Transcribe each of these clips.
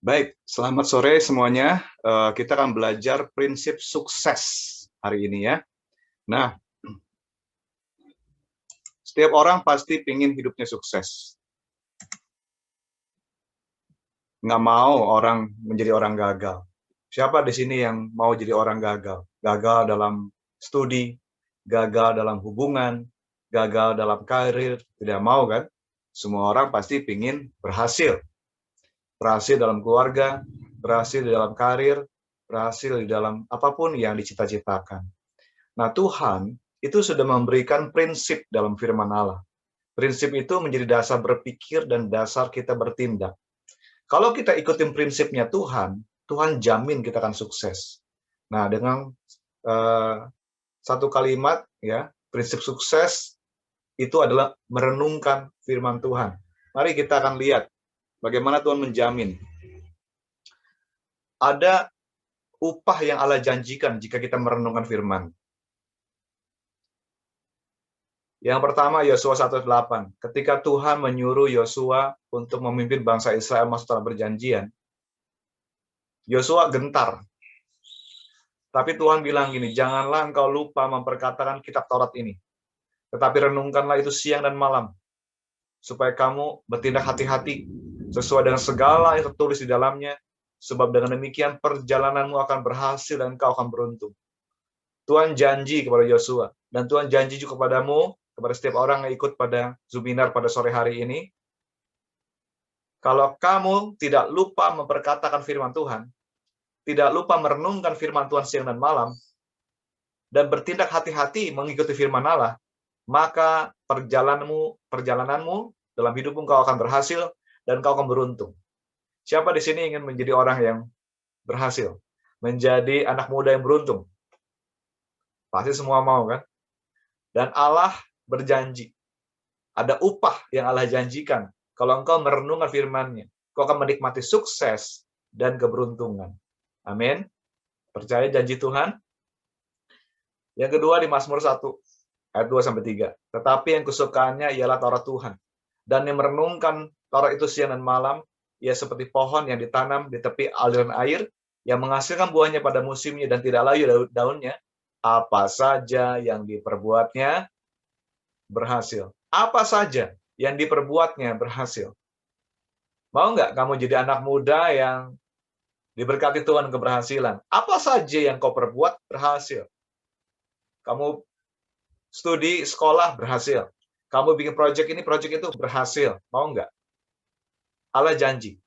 Baik, selamat sore semuanya. Kita akan belajar prinsip sukses hari ini ya. Nah, setiap orang pasti ingin hidupnya sukses. Nggak mau orang menjadi orang gagal. Siapa di sini yang mau jadi orang gagal? Gagal dalam studi, gagal dalam hubungan, gagal dalam karir, tidak mau kan? Semua orang pasti ingin berhasil. Berhasil dalam keluarga, berhasil di dalam karir, berhasil di dalam apapun yang dicita-citakan. Nah, Tuhan itu sudah memberikan prinsip dalam firman Allah. Prinsip itu menjadi dasar berpikir dan dasar kita bertindak. Kalau kita ikutin prinsipnya Tuhan, Tuhan jamin kita akan sukses. Nah, dengan satu kalimat, ya, prinsip sukses itu adalah merenungkan firman Tuhan. Mari kita akan lihat bagaimana Tuhan menjamin. Ada upah yang Allah janjikan jika kita merenungkan firman. Yang pertama, Yosua 1:8. Ketika Tuhan menyuruh Yosua untuk memimpin bangsa Israel masuk dalam perjanjian, Yosua gentar. Tapi Tuhan bilang gini, janganlah engkau lupa memperkatakan kitab Taurat ini. Tetapi renungkanlah itu siang dan malam, supaya kamu bertindak hati-hati sesuai dengan segala yang tertulis di dalamnya, sebab dengan demikian perjalananmu akan berhasil dan engkau akan beruntung. Tuhan janji kepada Yosua, dan Tuhan janji juga kepadamu, kepada setiap orang yang ikut pada Zubinar pada sore hari ini, kalau kamu tidak lupa memperkatakan firman Tuhan, tidak lupa merenungkan firman Tuhan siang dan malam, dan bertindak hati-hati mengikuti firman Allah, maka perjalananmu dalam hidupmu kau akan berhasil, dan kau akan beruntung. Siapa di sini ingin menjadi orang yang berhasil? Menjadi anak muda yang beruntung? Pasti semua mau kan? Dan Allah berjanji. Ada upah yang Allah janjikan. Kalau engkau merenungkan firman-Nya, kau akan menikmati sukses dan keberuntungan. Amin. Percaya janji Tuhan? Yang kedua di Mazmur 1, ayat 2-3. Tetapi yang kesukaannya ialah Taurat Tuhan. Dan yang merenungkan Taurat itu siang dan malam, ia seperti pohon yang ditanam di tepi aliran air, yang menghasilkan buahnya pada musimnya dan tidak layu daunnya. Apa saja yang diperbuatnya berhasil. Apa saja yang diperbuatnya berhasil. Mau nggak kamu jadi anak muda yang diberkati Tuhan keberhasilan? Apa saja yang kau perbuat berhasil. Kamu studi, sekolah, berhasil. Kamu bikin proyek ini, proyek itu, berhasil. Mau nggak? Allah janji.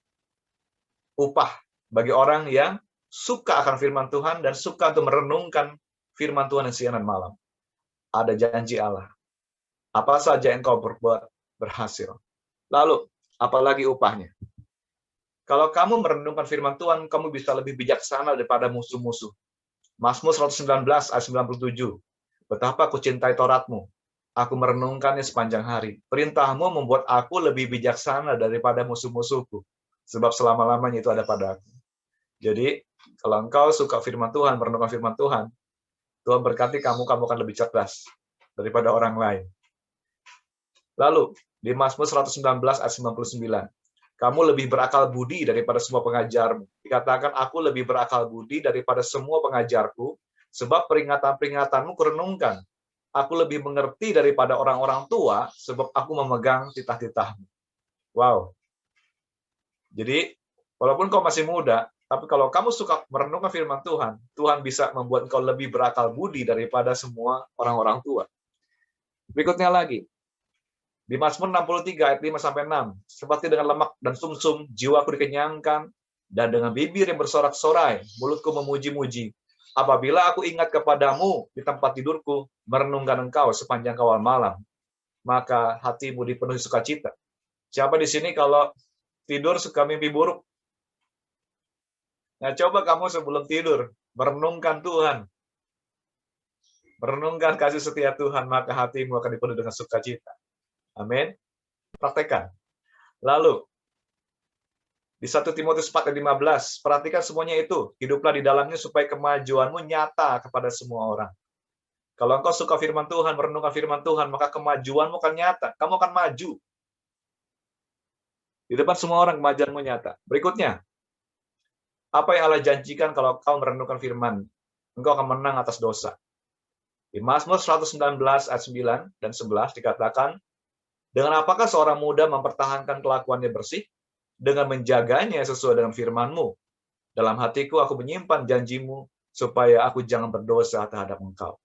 Upah bagi orang yang suka akan firman Tuhan dan suka untuk merenungkan firman Tuhan yang siang dan malam. Ada janji Allah. Apa saja yang kau berbuat berhasil. Lalu, apalagi upahnya? Kalau kamu merenungkan firman Tuhan, kamu bisa lebih bijaksana daripada musuh-musuh. Mazmur 119 ayat 97. Betapa aku cintai Tauratmu. Aku merenungkannya sepanjang hari. Perintahmu membuat aku lebih bijaksana daripada musuh-musuhku. Sebab selama-lamanya itu ada pada aku. Jadi, kalau engkau suka firman Tuhan, merenungkan firman Tuhan, Tuhan berkati kamu akan lebih cerdas daripada orang lain. Lalu, di Mazmur 119 ayat 99. Kamu lebih berakal budi daripada semua pengajarmu. Dikatakan, aku lebih berakal budi daripada semua pengajarku, sebab peringatan-peringatanmu kurenungkan. Aku lebih mengerti daripada orang-orang tua, sebab aku memegang titah-titahmu. Wow. Jadi, walaupun kau masih muda, tapi kalau kamu suka merenungkan firman Tuhan, Tuhan bisa membuat kau lebih berakal budi daripada semua orang-orang tua. Berikutnya lagi, di Mazmur 63 ayat 5-6, seperti dengan lemak dan sumsum, jiwaku dikenyangkan, dan dengan bibir yang bersorak-sorai, mulutku memuji-muji. Apabila aku ingat kepadamu di tempat tidurku, merenungkan engkau sepanjang kawal malam, maka hatimu dipenuhi sukacita. Siapa di sini kalau tidur suka mimpi buruk? Nah, coba kamu sebelum tidur, merenungkan Tuhan. Merenungkan kasih setia Tuhan, maka hatimu akan dipenuhi dengan sukacita. Amin. Praktekkan. Lalu, di 1 Timotius 4 ayat 15, perhatikan semuanya itu. Hiduplah di dalamnya supaya kemajuanmu nyata kepada semua orang. Kalau engkau suka firman Tuhan, merenungkan firman Tuhan, maka kemajuanmu akan nyata. Kamu akan maju. Di depan semua orang kemajuanmu nyata. Berikutnya, Apa yang Allah janjikan kalau kau merenungkan firman? Engkau akan menang atas dosa. Di Mazmur 119 ayat 9 dan 11 dikatakan, dengan apakah seorang muda mempertahankan kelakuannya bersih? Dengan menjaganya sesuai dengan firman-Mu. Dalam hatiku aku menyimpan janjimu, supaya aku jangan berdosa terhadap engkau.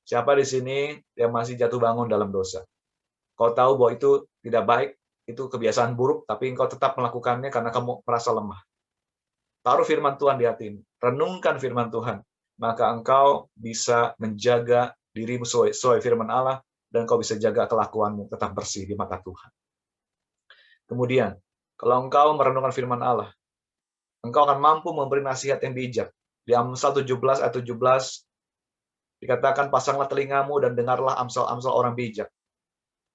Siapa di sini yang masih jatuh bangun dalam dosa? Kau tahu bahwa itu tidak baik, itu kebiasaan buruk, tapi engkau tetap melakukannya karena kamu merasa lemah. Taruh firman Tuhan di hatimu. Renungkan firman Tuhan. Maka engkau bisa menjaga dirimu sesuai firman Allah, dan kau bisa jaga kelakuanmu tetap bersih di mata Tuhan. Kemudian, kalau engkau merenungkan firman Allah, engkau akan mampu memberi nasihat yang bijak. Di Amsal 17 ayat 17, dikatakan, pasanglah telingamu dan dengarlah amsal-amsal orang bijak.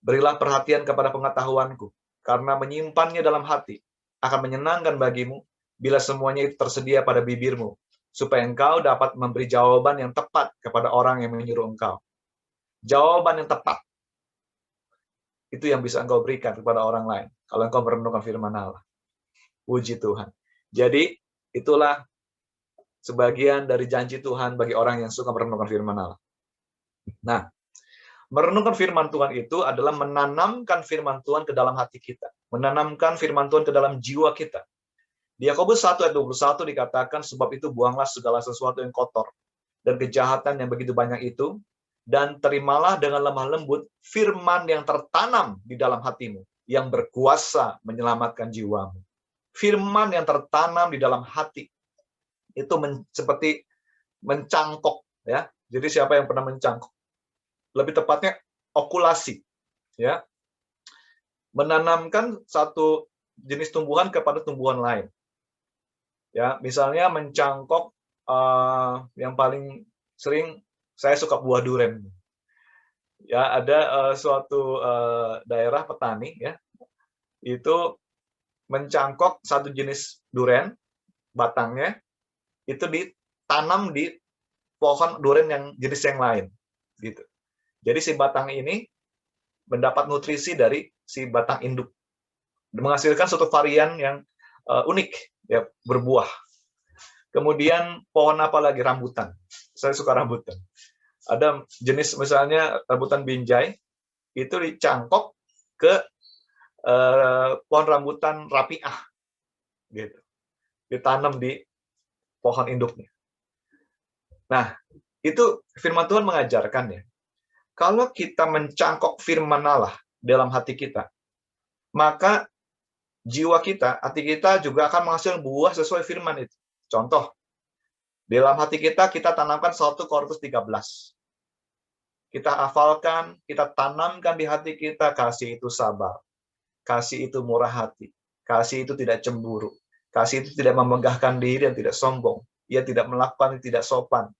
Berilah perhatian kepada pengetahuanku, karena menyimpannya dalam hati akan menyenangkan bagimu bila semuanya itu tersedia pada bibirmu, supaya engkau dapat memberi jawaban yang tepat kepada orang yang menyuruh engkau. Jawaban yang tepat, itu yang bisa engkau berikan kepada orang lain, kalau engkau merenungkan firman Allah. Puji Tuhan. Jadi, itulah sebagian dari janji Tuhan bagi orang yang suka merenungkan firman Allah. Nah, merenungkan firman Tuhan itu adalah menanamkan firman Tuhan ke dalam hati kita. Menanamkan firman Tuhan ke dalam jiwa kita. Di Yakobus 1 ayat 21 dikatakan, sebab itu buanglah segala sesuatu yang kotor dan kejahatan yang begitu banyak itu, dan terimalah dengan lemah lembut firman yang tertanam di dalam hatimu, yang berkuasa menyelamatkan jiwamu. Firman yang tertanam di dalam hati itu seperti mencangkok, ya. Jadi siapa yang pernah mencangkok? Lebih tepatnya okulasi, ya. Menanamkan satu jenis tumbuhan kepada tumbuhan lain. Ya, misalnya mencangkok, yang paling sering saya suka buah durian. Ya, ada suatu daerah petani, ya, itu mencangkok satu jenis durian, batangnya itu ditanam di pohon durian yang jenis yang lain, gitu. Jadi si batang ini mendapat nutrisi dari si batang induk, menghasilkan suatu varian yang unik, ya, berbuah. Kemudian pohon apa lagi? Rambutan. Saya suka rambutan. Ada jenis misalnya rambutan binjai, itu dicangkok ke pohon rambutan rapiah, gitu. Ditanam di pohon induknya. Nah, itu firman Tuhan mengajarkan, ya. Kalau kita mencangkok firman Allah dalam hati kita, maka jiwa kita, hati kita juga akan menghasilkan buah sesuai firman itu. Contoh, dalam hati kita, kita tanamkan 1 Korintus 13. Kita hafalkan, kita tanamkan di hati kita, kasih itu sabar, kasih itu murah hati, kasih itu tidak cemburu, kasih itu tidak memegahkan diri dan tidak sombong, ia tidak melakukan yang tidak sopan.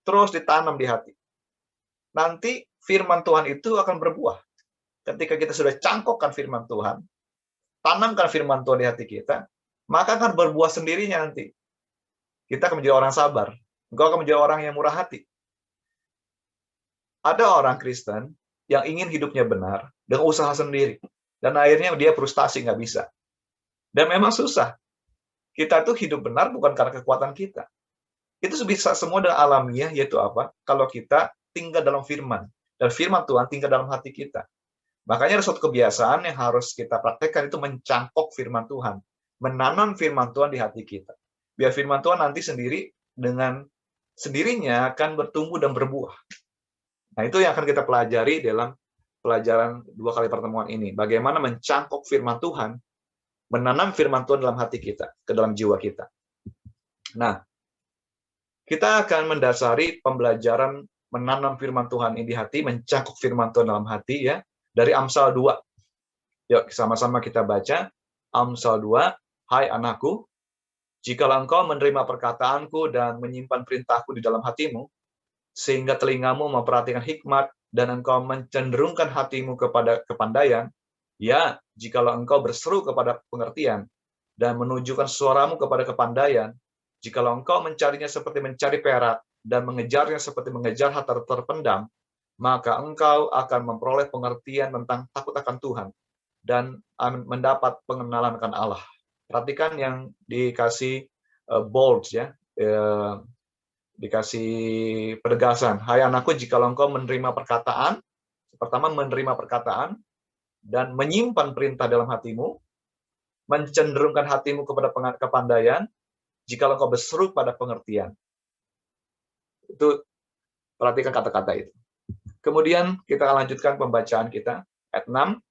Terus ditanam di hati. Nanti firman Tuhan itu akan berbuah. Ketika kita sudah cangkokkan firman Tuhan, tanamkan firman Tuhan di hati kita, maka akan berbuah sendirinya nanti. Kita akan menjadi orang sabar. Engkau akan menjadi orang yang murah hati. Ada orang Kristen yang ingin hidupnya benar dengan usaha sendiri. Dan akhirnya dia frustasi, nggak bisa. Dan memang susah. Kita tuh hidup benar bukan karena kekuatan kita. Itu bisa semua dengan alamiah, yaitu apa? Kalau kita tinggal dalam firman. Dan firman Tuhan tinggal dalam hati kita. Makanya ada suatu kebiasaan yang harus kita praktekkan, itu mencangkok firman Tuhan. Menanam firman Tuhan di hati kita. Biar firman Tuhan nanti sendiri dengan sendirinya akan bertumbuh dan berbuah. Nah, itu yang akan kita pelajari dalam pelajaran 2 kali pertemuan ini. Bagaimana mencangkok firman Tuhan, menanam firman Tuhan dalam hati kita, ke dalam jiwa kita. Nah, kita akan mendasari pembelajaran menanam firman Tuhan ini di hati, mencangkok firman Tuhan dalam hati, ya, dari Amsal 2. Yuk, sama-sama kita baca. Amsal 2, hai anakku, jikalau engkau menerima perkataanku dan menyimpan perintahku di dalam hatimu, sehingga telingamu memperhatikan hikmat dan engkau mencenderungkan hatimu kepada kepandaian, ya, jikalau engkau berseru kepada pengertian dan menunjukkan suaramu kepada kepandaian, jikalau engkau mencarinya seperti mencari perak dan mengejarnya seperti mengejar harta terpendam, maka engkau akan memperoleh pengertian tentang takut akan Tuhan dan mendapat pengenalan akan Allah. Perhatikan yang dikasih bold ya, dikasih penegasan. Hai anakku, jikalau engkau menerima perkataan, pertama menerima perkataan dan menyimpan perintah dalam hatimu, mencenderungkan hatimu kepada kepandaian, jikalau engkau berseru pada pengertian. Itu perhatikan kata-kata itu. Kemudian kita lanjutkan pembacaan kita ayat 6.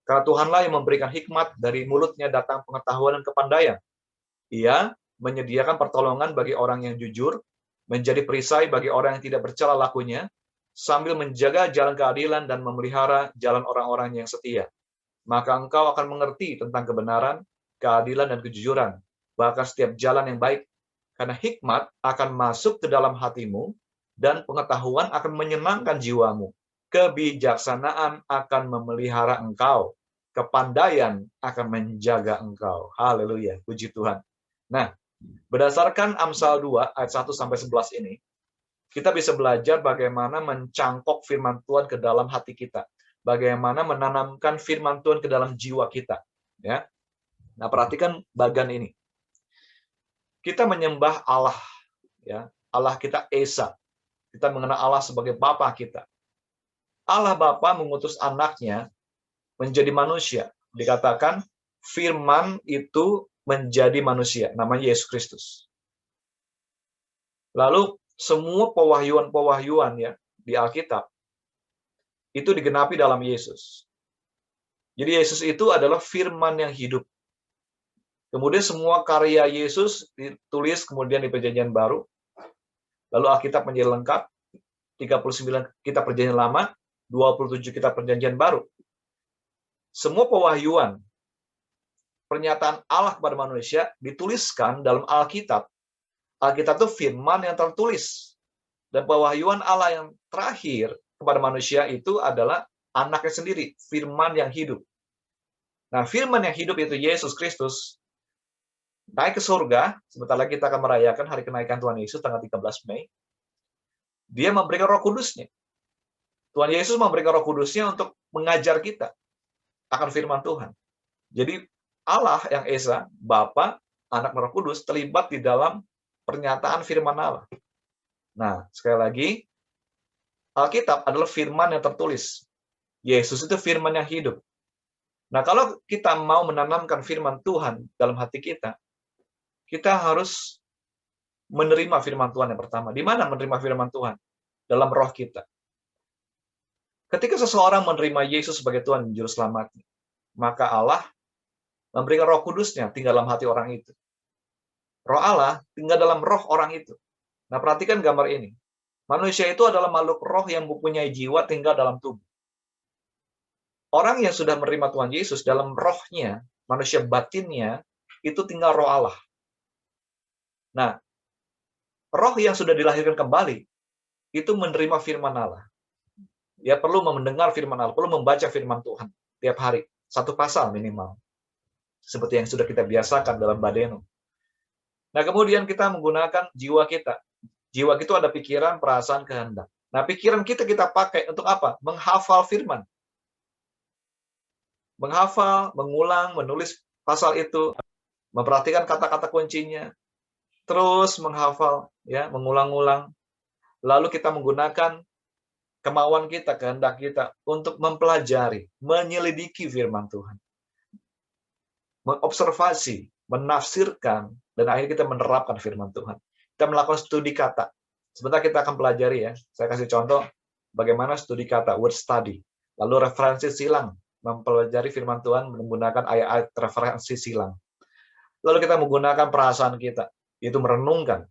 Karena Tuhanlah yang memberikan hikmat, dari mulutnya datang pengetahuan dan kepandaian. Ia menyediakan pertolongan bagi orang yang jujur, menjadi perisai bagi orang yang tidak bercela lakunya, sambil menjaga jalan keadilan dan memelihara jalan orang-orang yang setia. Maka engkau akan mengerti tentang kebenaran, keadilan, dan kejujuran, bahkan setiap jalan yang baik. Karena hikmat akan masuk ke dalam hatimu, dan pengetahuan akan menyenangkan jiwamu. Kebijaksanaan akan memelihara engkau. Kepandaian akan menjaga engkau. Haleluya, puji Tuhan. Nah, berdasarkan Amsal 2 ayat 1-11 ini, kita bisa belajar bagaimana mencangkok firman Tuhan ke dalam hati kita. Bagaimana menanamkan firman Tuhan ke dalam jiwa kita. Ya. Nah, perhatikan bagian ini. Kita menyembah Allah. Ya. Allah kita Esa. Kita mengenal Allah sebagai Bapa kita. Allah Bapa mengutus anaknya menjadi manusia. Dikatakan firman itu menjadi manusia. Namanya Yesus Kristus. Lalu semua pewahyuan-pewahyuan ya di Alkitab itu digenapi dalam Yesus. Jadi Yesus itu adalah firman yang hidup. Kemudian semua karya Yesus ditulis kemudian di Perjanjian Baru. Lalu Alkitab menjadi lengkap, 39 kitab Perjanjian Lama, 27 kitab Perjanjian Baru. Semua pewahyuan, pernyataan Allah kepada manusia dituliskan dalam Alkitab. Alkitab itu firman yang tertulis. Dan pewahyuan Allah yang terakhir kepada manusia itu adalah anaknya sendiri, firman yang hidup. Nah, firman yang hidup itu Yesus Kristus naik ke surga. Sebentar lagi kita akan merayakan hari kenaikan Tuhan Yesus tanggal 13 Mei. Dia memberikan Roh Kudusnya. Tuhan Yesus memberikan Roh Kudusnya untuk mengajar kita akan firman Tuhan. Jadi Allah yang Esa, Bapa, Anak, dan Roh Kudus terlibat di dalam pernyataan firman Allah. Nah, sekali lagi, Alkitab adalah firman yang tertulis. Yesus itu firman yang hidup. Nah, kalau kita mau menanamkan firman Tuhan dalam hati kita, kita harus menerima firman Tuhan yang pertama. Di mana menerima firman Tuhan? Dalam roh kita. Ketika seseorang menerima Yesus sebagai Tuhan dan Juru Selamatnya, maka Allah memberikan Roh Kudusnya tinggal dalam hati orang itu. Roh Allah tinggal dalam roh orang itu. Nah, perhatikan gambar ini. Manusia itu adalah makhluk roh yang mempunyai jiwa tinggal dalam tubuh. Orang yang sudah menerima Tuhan Yesus dalam rohnya, manusia batinnya, itu tinggal roh Allah. Nah, roh yang sudah dilahirkan kembali, itu menerima firman Allah. Dia perlu mendengar firman Allah, perlu membaca firman Tuhan tiap hari. Satu pasal minimal. Seperti yang sudah kita biasakan dalam Badeno. Nah, kemudian kita menggunakan jiwa kita. Jiwa itu ada pikiran, perasaan, kehendak. Nah, pikiran kita pakai untuk apa? Menghafal firman. Menghafal, mengulang, menulis pasal itu, memperhatikan kata-kata kuncinya, terus menghafal, ya, mengulang-ulang. Lalu kita menggunakan kemauan kita, kehendak kita untuk mempelajari, menyelidiki firman Tuhan. Mengobservasi, menafsirkan, dan akhirnya kita menerapkan firman Tuhan. Kita melakukan studi kata. Sebentar kita akan pelajari ya. Saya kasih contoh bagaimana studi kata, word study. Lalu referensi silang, mempelajari firman Tuhan menggunakan ayat-ayat referensi silang. Lalu kita menggunakan perasaan kita, yaitu merenungkan.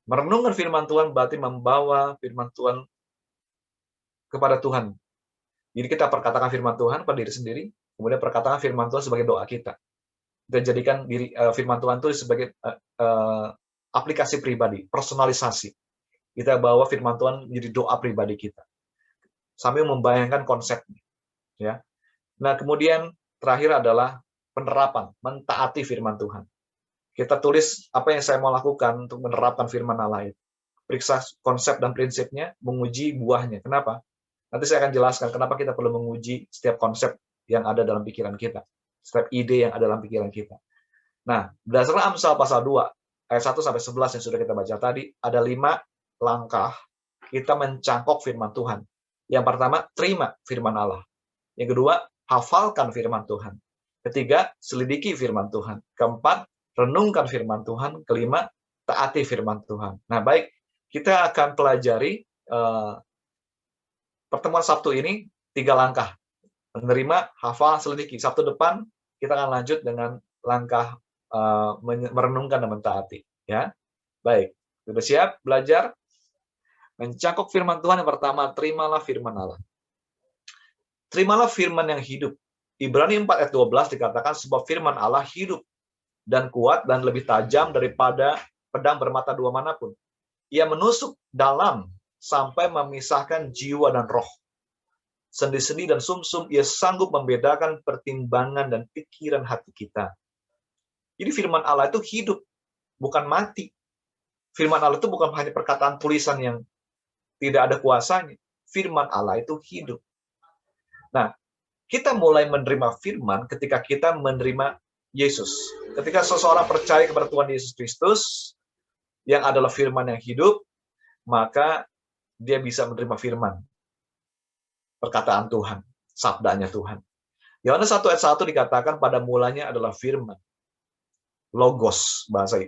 Merenungkan firman Tuhan berarti membawa firman Tuhan kepada Tuhan. Jadi kita perkatakan firman Tuhan pada diri sendiri, kemudian perkatakan firman Tuhan sebagai doa kita. Kita jadikan firman Tuhan itu sebagai aplikasi pribadi, personalisasi. Kita bawa firman Tuhan menjadi doa pribadi kita. Sambil membayangkan konsepnya. Ya. Nah, kemudian terakhir adalah penerapan, mentaati firman Tuhan. Kita tulis apa yang saya mau lakukan untuk menerapkan firman Allah itu. Periksa konsep dan prinsipnya, menguji buahnya. Kenapa? Nanti saya akan jelaskan kenapa kita perlu menguji setiap konsep yang ada dalam pikiran kita. Setiap ide yang ada dalam pikiran kita. Nah, berdasarkan Amsal pasal 2, ayat 1 sampai 11 yang sudah kita baca tadi, ada 5 langkah kita mencangkok firman Tuhan. Yang pertama, terima firman Allah. Yang kedua, hafalkan firman Tuhan. Ketiga, selidiki firman Tuhan. Keempat, renungkan firman Tuhan. Kelima, taati firman Tuhan. Nah, baik, kita akan pelajari pertemuan Sabtu ini 3 langkah. Menerima, hafal, selidiki. Sabtu depan kita akan lanjut dengan langkah merenungkan dan mentaati. Ya, baik. Sudah siap belajar? Mencangkok firman Tuhan yang pertama, terimalah firman Allah. Terimalah firman yang hidup. Ibrani 4 ayat 12 dikatakan sebab firman Allah hidup dan kuat dan lebih tajam daripada pedang bermata dua manapun. Ia menusuk dalam sampai memisahkan jiwa dan roh. Sendi-sendi dan sumsum, ia sanggup membedakan pertimbangan dan pikiran hati kita. Jadi firman Allah itu hidup, bukan mati. Firman Allah itu bukan hanya perkataan tulisan yang tidak ada kuasanya. Firman Allah itu hidup. Nah, kita mulai menerima firman ketika kita menerima Yesus. Ketika seseorang percaya kepada Tuhan Yesus Kristus, yang adalah firman yang hidup, maka dia bisa menerima firman. Perkataan Tuhan, sabdanya Tuhan. Yohanes 1 ayat 1 dikatakan pada mulanya adalah firman. Logos, bahasa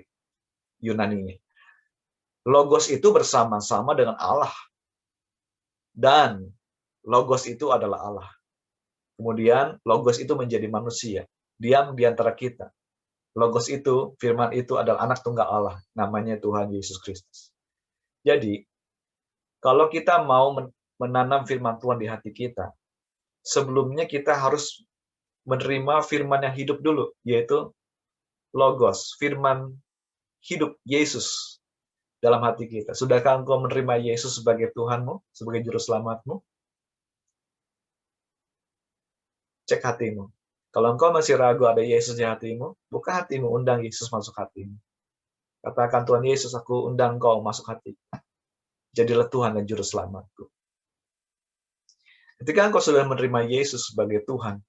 Yunani-nya. Logos itu bersama-sama dengan Allah. Dan Logos itu adalah Allah. Kemudian Logos itu menjadi manusia, diam di antara kita. Logos itu, firman itu adalah anak tunggal Allah, namanya Tuhan Yesus Kristus. Jadi, kalau kita mau menanam firman Tuhan di hati kita, sebelumnya kita harus menerima firman yang hidup dulu, yaitu Logos, firman hidup Yesus dalam hati kita. Sudahkah engkau menerima Yesus sebagai Tuhanmu, sebagai Juru Selamatmu? Cek hatimu. Kalau engkau masih ragu ada Yesus di hatimu, buka hatimu, undang Yesus masuk hatimu. Katakan, Tuhan Yesus, aku undang engkau masuk hati. Jadilah Tuhan dan Juru Selamatku. Ketika engkau sudah menerima Yesus sebagai Tuhan,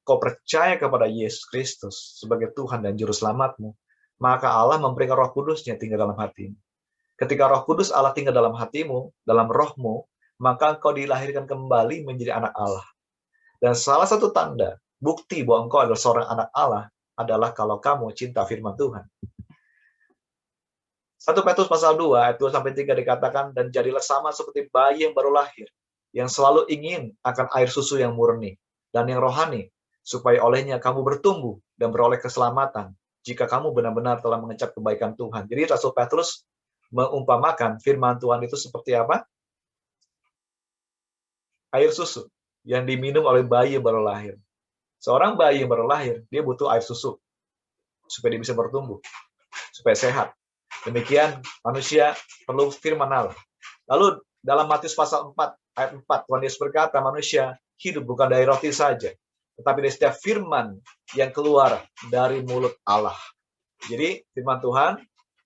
kau percaya kepada Yesus Kristus sebagai Tuhan dan Juru Selamatmu, maka Allah memberikan Roh Kudus-Nya tinggal dalam hatimu. Ketika Roh Kudus Allah tinggal dalam hatimu, dalam rohmu, maka engkau dilahirkan kembali menjadi anak Allah. Dan salah satu tanda, bukti bahwa engkau adalah seorang anak Allah, adalah kalau kamu cinta firman Tuhan. 1 Petrus pasal 2, ayat 2-3 dikatakan, dan jadilah sama seperti bayi yang baru lahir, yang selalu ingin akan air susu yang murni, dan yang rohani, supaya olehnya kamu bertumbuh dan beroleh keselamatan, jika kamu benar-benar telah mengecap kebaikan Tuhan. Jadi Rasul Petrus mengumpamakan firman Tuhan itu seperti apa? Air susu yang diminum oleh bayi yang baru lahir. Seorang bayi yang baru lahir, dia butuh air susu supaya dia bisa bertumbuh, supaya sehat. Demikian manusia perlu firman Allah. Lalu dalam Matius pasal 4 ayat 4, Tuhan Yesus berkata, manusia hidup bukan dari roti saja, tetapi dari setiap firman yang keluar dari mulut Allah. Jadi firman Tuhan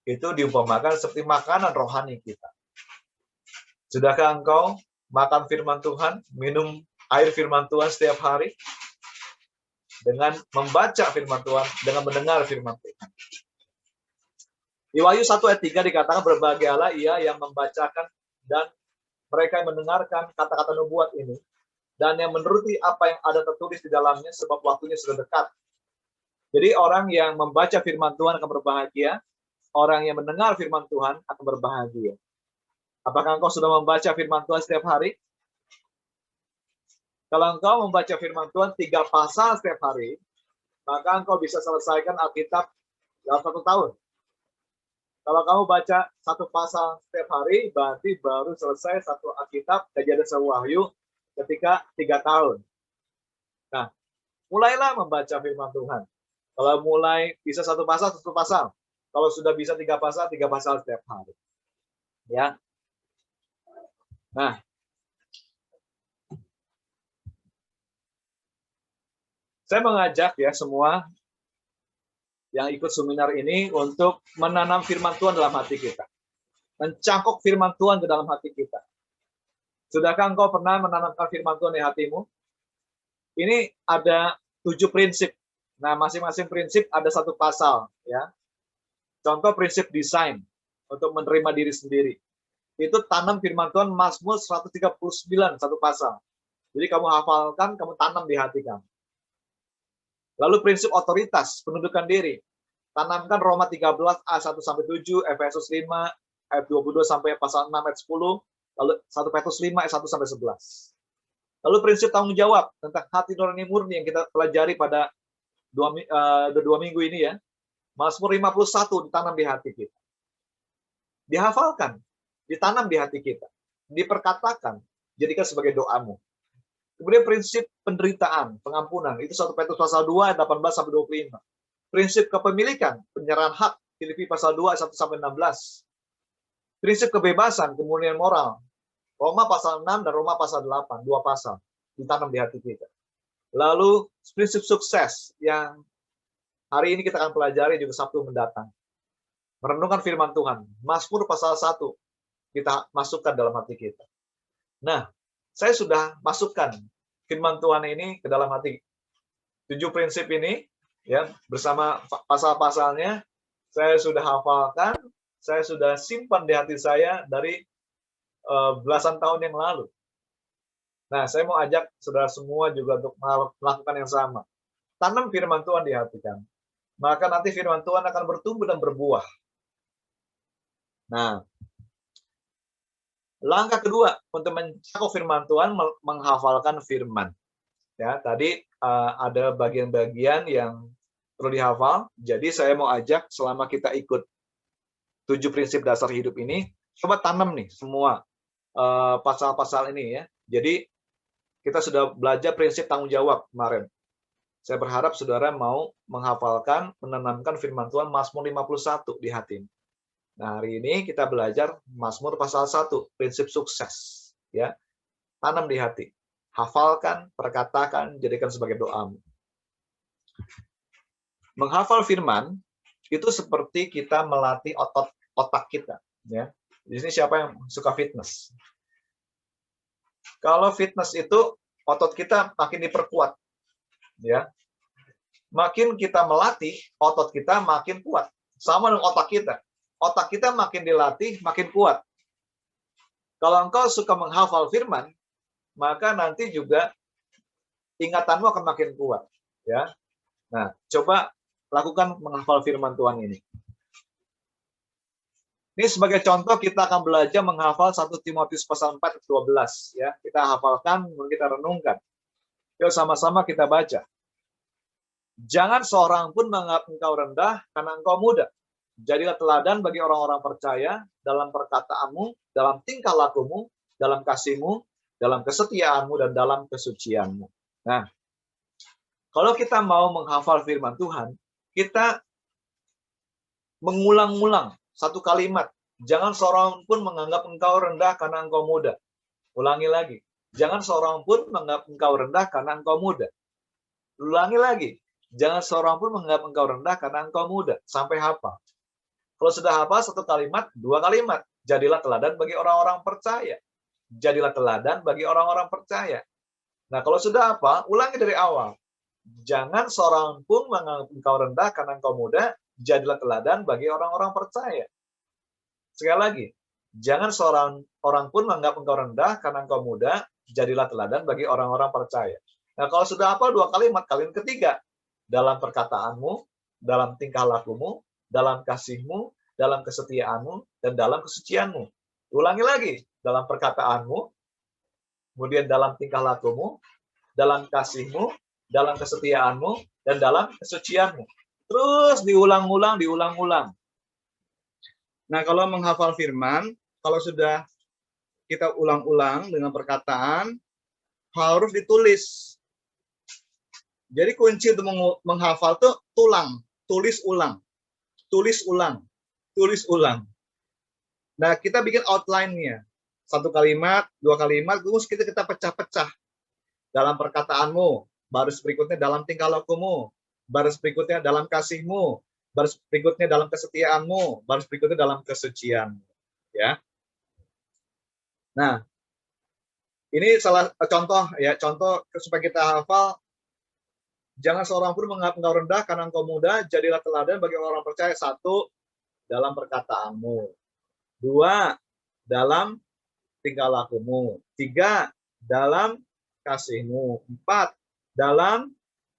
itu diumpamakan seperti makanan rohani kita. Sudahkah engkau makan firman Tuhan, minum air firman Tuhan setiap hari? Dengan membaca firman Tuhan, dengan mendengar firman Tuhan. Di Wahyu 1 ayat 3 dikatakan, berbahagialah ia yang membacakan dan mereka yang mendengarkan kata-kata nubuat ini, dan yang menuruti apa yang ada tertulis di dalamnya, sebab waktunya sudah dekat. Jadi orang yang membaca firman Tuhan akan berbahagia, orang yang mendengar firman Tuhan akan berbahagia. Apakah engkau sudah membaca firman Tuhan setiap hari? Kalau engkau membaca firman Tuhan 3 pasal setiap hari, maka engkau bisa selesaikan Alkitab dalam 1 tahun. Kalau kamu baca 1 pasal setiap hari, berarti baru selesai 1 Alkitab, Kejadian sampai Wahyu, ketika 3 tahun. Nah, mulailah membaca firman Tuhan. Kalau mulai bisa 1 pasal, 1 pasal. Kalau sudah bisa 3 pasal, 3 pasal setiap hari. Ya. Nah, saya mengajak ya semua yang ikut seminar ini untuk menanam firman Tuhan dalam hati kita. Mencangkok firman Tuhan ke dalam hati kita. Sudahkah engkau pernah menanamkan firman Tuhan di hatimu? Ini ada 7 prinsip Nah, masing-masing prinsip ada satu pasal, ya. Contoh prinsip desain untuk menerima diri sendiri. Itu tanam firman Tuhan Mazmur 139, satu pasal. Jadi kamu hafalkan, kamu tanam di hati kamu. Lalu prinsip otoritas, pendudukan diri. Tanamkan Roma 13 ayat 1 sampai 7, Efesus 5 ayat 22 sampai pasal 6 ayat 10, lalu 1 Petrus 5 ayat 1 sampai 11. Lalu prinsip tanggung jawab tentang hati nurani murni yang kita pelajari pada dua minggu ini, ya. Mazmur 51 ditanam di hati kita. Dihafalkan, ditanam di hati kita. Diperkatakan, jadikan sebagai doamu. Kemudian prinsip penderitaan, pengampunan, itu 1 Petrus pasal 2 ayat 18 sampai 25. Prinsip kepemilikan, penyerahan hak, Filipi pasal 2 ayat 1 sampai 16. Prinsip kebebasan, kemurnian moral, Roma pasal 6 dan Roma pasal 8, dua pasal ditanam di hati kita. Lalu prinsip sukses yang hari ini kita akan pelajari juga Sabtu mendatang. Merenungkan firman Tuhan, Mazmur pasal 1 kita masukkan dalam hati kita. Nah, saya sudah masukkan firman Tuhan ini ke dalam hati. 7 prinsip ini, ya, bersama pasal-pasalnya, saya sudah hafalkan, saya sudah simpan di hati saya dari belasan tahun yang lalu. Nah, saya mau ajak saudara semua juga untuk melakukan yang sama. Tanam firman Tuhan di hati kamu. Maka nanti firman Tuhan akan bertumbuh dan berbuah. Nah, langkah kedua untuk mencakup firman Tuhan, menghafalkan firman. Ya, tadi ada bagian-bagian yang perlu dihafal. Jadi saya mau ajak selama kita ikut 7 prinsip dasar hidup ini, coba tanam nih semua pasal-pasal ini, ya. Jadi kita sudah belajar prinsip tanggung jawab kemarin. Saya berharap saudara mau menghafalkan, menanamkan firman Tuhan Mazmur 51 di hati. Nah, hari ini kita belajar Mazmur pasal 1, prinsip sukses, ya. Tanam di hati. Hafalkan, perkatakan, jadikan sebagai doamu. Menghafal firman itu seperti kita melatih otak kita, ya. Di sini siapa yang suka fitness? Kalau fitness itu otot kita makin diperkuat, ya. Makin kita melatih, otot kita makin kuat. Sama dengan otak kita. Otak kita makin dilatih, makin kuat. Kalau engkau suka menghafal firman, maka nanti juga ingatanmu akan makin kuat, ya. Nah, coba lakukan menghafal firman Tuhan ini. Ini sebagai contoh kita akan belajar menghafal 1 Timotius pasal 4 ayat 12, ya. Kita hafalkan, kita renungkan. Yuk sama-sama kita baca. Jangan seorang pun menganggap engkau rendah karena engkau muda. Jadilah teladan bagi orang-orang percaya dalam perkataanmu, dalam tingkah lakumu, dalam kasihmu, dalam kesetiaanmu, dan dalam kesucianmu. Nah, kalau kita mau menghafal firman Tuhan, kita mengulang-ulang satu kalimat. Jangan seorang pun menganggap engkau rendah karena engkau muda. Ulangi lagi. Jangan seorang pun menganggap engkau rendah karena engkau muda. Ulangi lagi. Jangan seorang pun menganggap engkau rendah karena engkau muda. Sampai hafal. Kalau sudah hafal satu kalimat, dua kalimat. Jadilah teladan bagi orang-orang percaya. Jadilah teladan bagi orang-orang percaya. Nah, kalau sudah hafal, ulangi dari awal. Jangan seorang pun menganggap engkau rendah karena engkau muda. Jadilah teladan bagi orang-orang percaya. Sekali lagi, jangan seorang orang pun menganggap engkau rendah karena engkau muda. Jadilah teladan bagi orang-orang percaya. Nah, kalau sudah hafal dua kalimat, kalimat ketiga. Dalam perkataanmu, dalam tingkah lakumu, dalam kasihmu, dalam kesetiaanmu, dan dalam kesucianmu. Ulangi lagi, dalam perkataanmu, kemudian dalam tingkah lakumu, dalam kasihmu, dalam kesetiaanmu, dan dalam kesucianmu. Terus diulang-ulang, diulang-ulang. Nah, kalau menghafal firman, kalau sudah kita ulang-ulang dengan perkataan, harus ditulis. Jadi kunci untuk menghafal itu tulis ulang. Tulis ulang, tulis ulang. Nah, kita bikin outline-nya. Satu kalimat, dua kalimat, terus kita pecah-pecah. Dalam perkataanmu, baris berikutnya dalam tingkah lakumu, baris berikutnya dalam kasihmu, baris berikutnya dalam kesetiaanmu, baris berikutnya dalam kesucianmu. Ya. Nah, ini salah contoh ya, contoh supaya kita hafal. Jangan seorang pun menganggap engkau rendah karena engkau muda, jadilah teladan bagi orang percaya. 1, dalam perkataanmu. 2, dalam tingkah lakumu. 3, dalam kasihmu. 4, dalam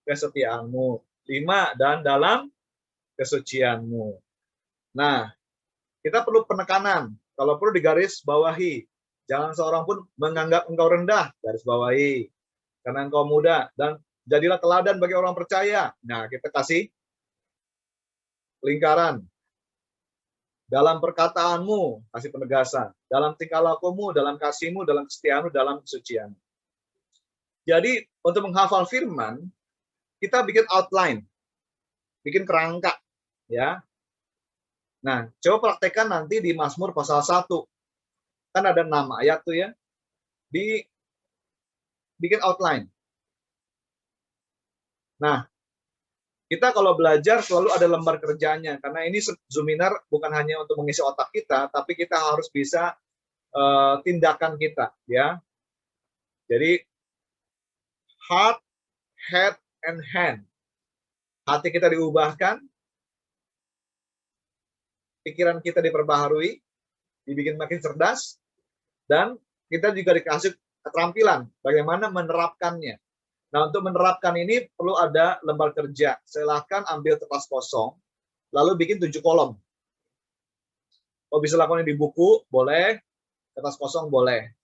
kesetiaanmu. 5, dan dalam kesucianmu. Nah, kita perlu penekanan. Kalau perlu digaris bawahi. Jangan seorang pun menganggap engkau rendah. Garis bawahi. Karena engkau muda. Dan jadilah teladan bagi orang percaya. Nah, kita kasih lingkaran. Dalam perkataanmu, kasih penegasan. Dalam tingkah lakumu, dalam kasihmu, dalam kesetiaanmu, dalam kesucian. Jadi, untuk menghafal firman, kita bikin outline. Bikin kerangka. Ya. Nah, coba praktekkan nanti di Mazmur pasal 1. Kan ada 6 ayat tuh ya. Bikin outline. Nah, kita kalau belajar selalu ada lembar kerjanya. Karena ini Zoominar bukan hanya untuk mengisi otak kita, tapi kita harus bisa tindakan kita. Ya. Jadi, heart, head, and hand. Hati kita diubahkan, pikiran kita diperbaharui, dibikin makin cerdas, dan kita juga dikasih keterampilan bagaimana menerapkannya. Nah, untuk menerapkan ini perlu ada lembar kerja. Silahkan ambil kertas kosong, lalu bikin 7 kolom. Kalau bisa lakukan di buku, boleh. Kertas kosong, boleh.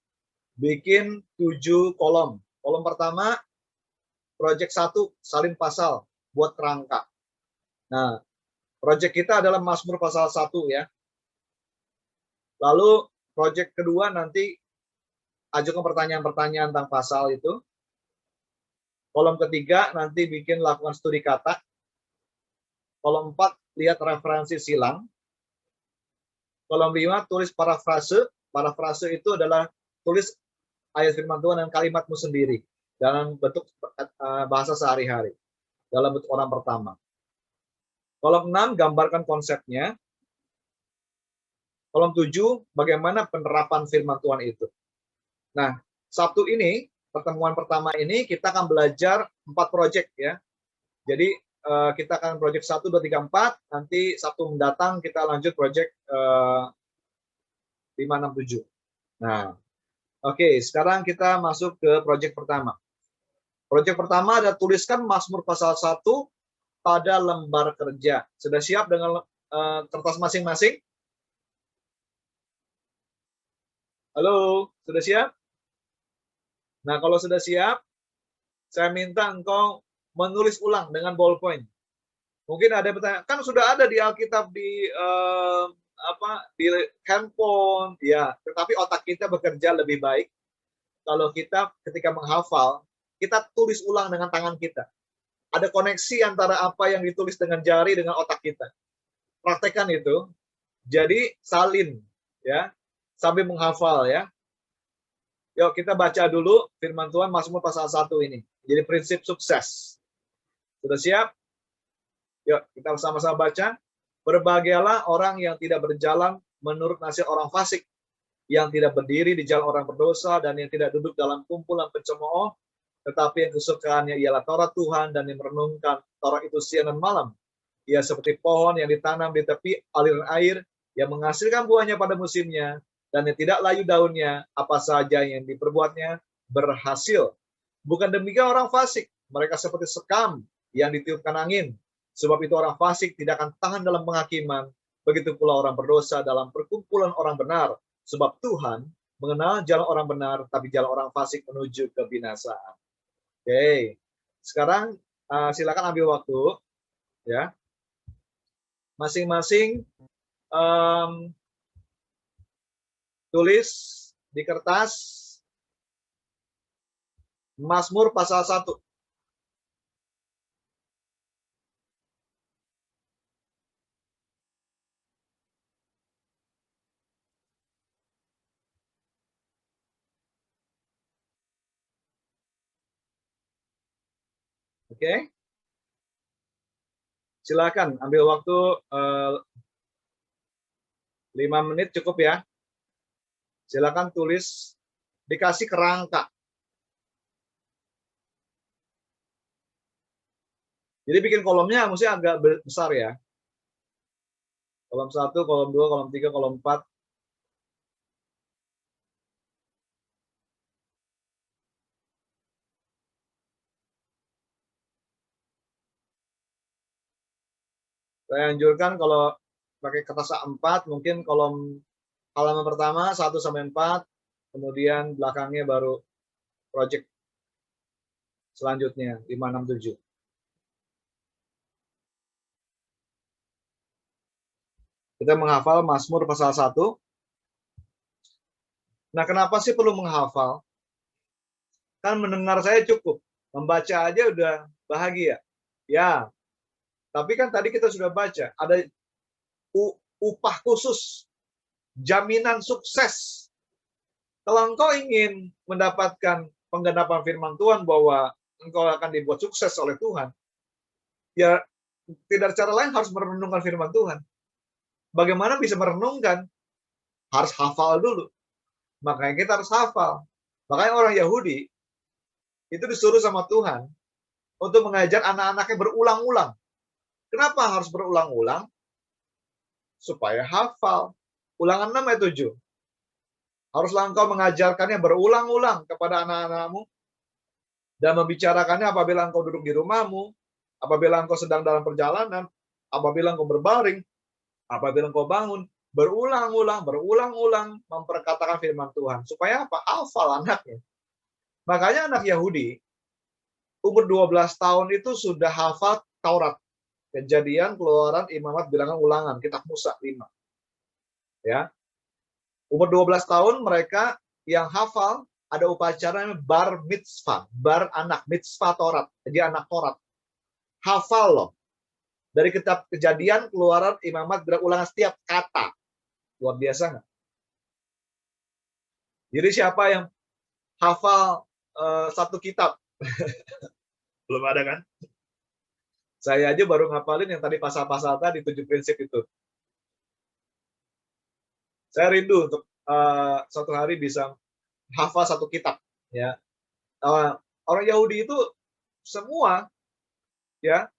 Bikin 7 kolom. Kolom pertama, project 1, salin pasal, buat kerangka. Nah, project kita adalah Mazmur pasal 1 ya. Lalu, project kedua nanti ajukan pertanyaan-pertanyaan tentang pasal itu. Kolom ketiga nanti bikin lakukan studi kata. Kolom 4 lihat referensi silang. Kolom 5 tulis parafrase. Parafrase itu adalah tulis ayat firman Tuhan dan kalimatmu sendiri dalam bentuk bahasa sehari-hari, dalam bentuk orang pertama. Kolom 6 gambarkan konsepnya. Kolom 7 bagaimana penerapan firman Tuhan itu. Nah, Sabtu ini pertemuan pertama ini kita akan belajar 4 project ya. Jadi kita akan project 1, 2, 3, 4. Nanti Sabtu mendatang kita lanjut project 5, 6, 7. Nah, oke, sekarang kita masuk ke project pertama. Project pertama ada tuliskan Mazmur pasal 1 pada lembar kerja. Sudah siap dengan kertas masing-masing? Halo, sudah siap? Nah, kalau sudah siap, saya minta engkau menulis ulang dengan ballpoint. Mungkin ada pertanyaan, kan sudah ada di Alkitab di handphone, ya. Tetapi otak kita bekerja lebih baik kalau kita ketika menghafal, kita tulis ulang dengan tangan kita. Ada koneksi antara apa yang ditulis dengan jari dengan otak kita. Praktekkan itu. Jadi salin, ya, sambil menghafal ya. Yuk kita baca dulu firman Tuhan Mazmur pasal 1 ini. Jadi prinsip sukses. Sudah siap? Yuk kita sama-sama baca. Berbahagialah orang yang tidak berjalan menurut nasihat orang fasik, yang tidak berdiri di jalan orang berdosa, dan yang tidak duduk dalam kumpulan pencemooh, tetapi yang kesukaannya ialah Taurat Tuhan, dan yang merenungkan Taurat itu siang dan malam. Ia seperti pohon yang ditanam di tepi aliran air, yang menghasilkan buahnya pada musimnya, dan yang tidak layu daunnya, apa saja yang diperbuatnya berhasil. Bukan demikian orang fasik, mereka seperti sekam yang ditiupkan angin. Sebab itu orang fasik tidak akan tahan dalam penghakiman, begitu pula orang berdosa dalam perkumpulan orang benar. Sebab Tuhan mengenal jalan orang benar, tapi jalan orang fasik menuju kebinasaan. Oke, sekarang silakan ambil waktu, ya. Masing-masing tulis di kertas Mazmur pasal 1. Oke. Silakan ambil waktu 5 menit cukup ya. Silakan tulis, dikasih kerangka. Jadi bikin kolomnya mesti agak besar ya. Kolom 1, kolom 2, kolom 3, kolom 4. Saya anjurkan kalau pakai kertas A4, mungkin kolom halaman pertama 1 sampai 4, kemudian belakangnya baru project selanjutnya 5, 6, 7. Kita menghafal Mazmur pasal 1. Nah, kenapa sih perlu menghafal? Kan mendengar saya cukup, membaca aja udah bahagia. Ya, tapi kan tadi kita sudah baca, ada upah khusus, jaminan sukses. Kalau engkau ingin mendapatkan penggenapan firman Tuhan bahwa engkau akan dibuat sukses oleh Tuhan, ya tidak cara lain harus merenungkan firman Tuhan. Bagaimana bisa merenungkan? Harus hafal dulu. Makanya kita harus hafal. Makanya orang Yahudi itu disuruh sama Tuhan untuk mengajar anak-anaknya berulang-ulang. Kenapa harus berulang-ulang? Supaya hafal. Ulangan 6 ayat 7. Haruslah engkau mengajarkannya berulang-ulang kepada anak-anakmu dan membicarakannya apabila engkau duduk di rumahmu, apabila engkau sedang dalam perjalanan, apabila engkau berbaring, apabila engkau bangun, berulang-ulang memperkatakan firman Tuhan. Supaya apa? Hafal anaknya. Makanya anak Yahudi umur 12 tahun itu sudah hafal Taurat. Kejadian, Keluaran, Imamat, Bilangan, Ulangan, kitab Musa 5. Ya. Umur 12 tahun mereka yang hafal ada upacara bar mitzvah, bar anak mitzvah Taurat. Jadi anak Taurat. Hafal loh. Dari kitab Kejadian, Keluaran, Imamat, Bilangan, Ulangan setiap kata. Luar biasa nggak? Jadi siapa yang hafal satu kitab? Belum ada kan? Saya aja baru ngapalin yang tadi pasal-pasal tadi, 7 prinsip itu. Saya rindu untuk suatu hari bisa hafal satu kitab. Ya, orang Yahudi itu semua, ya,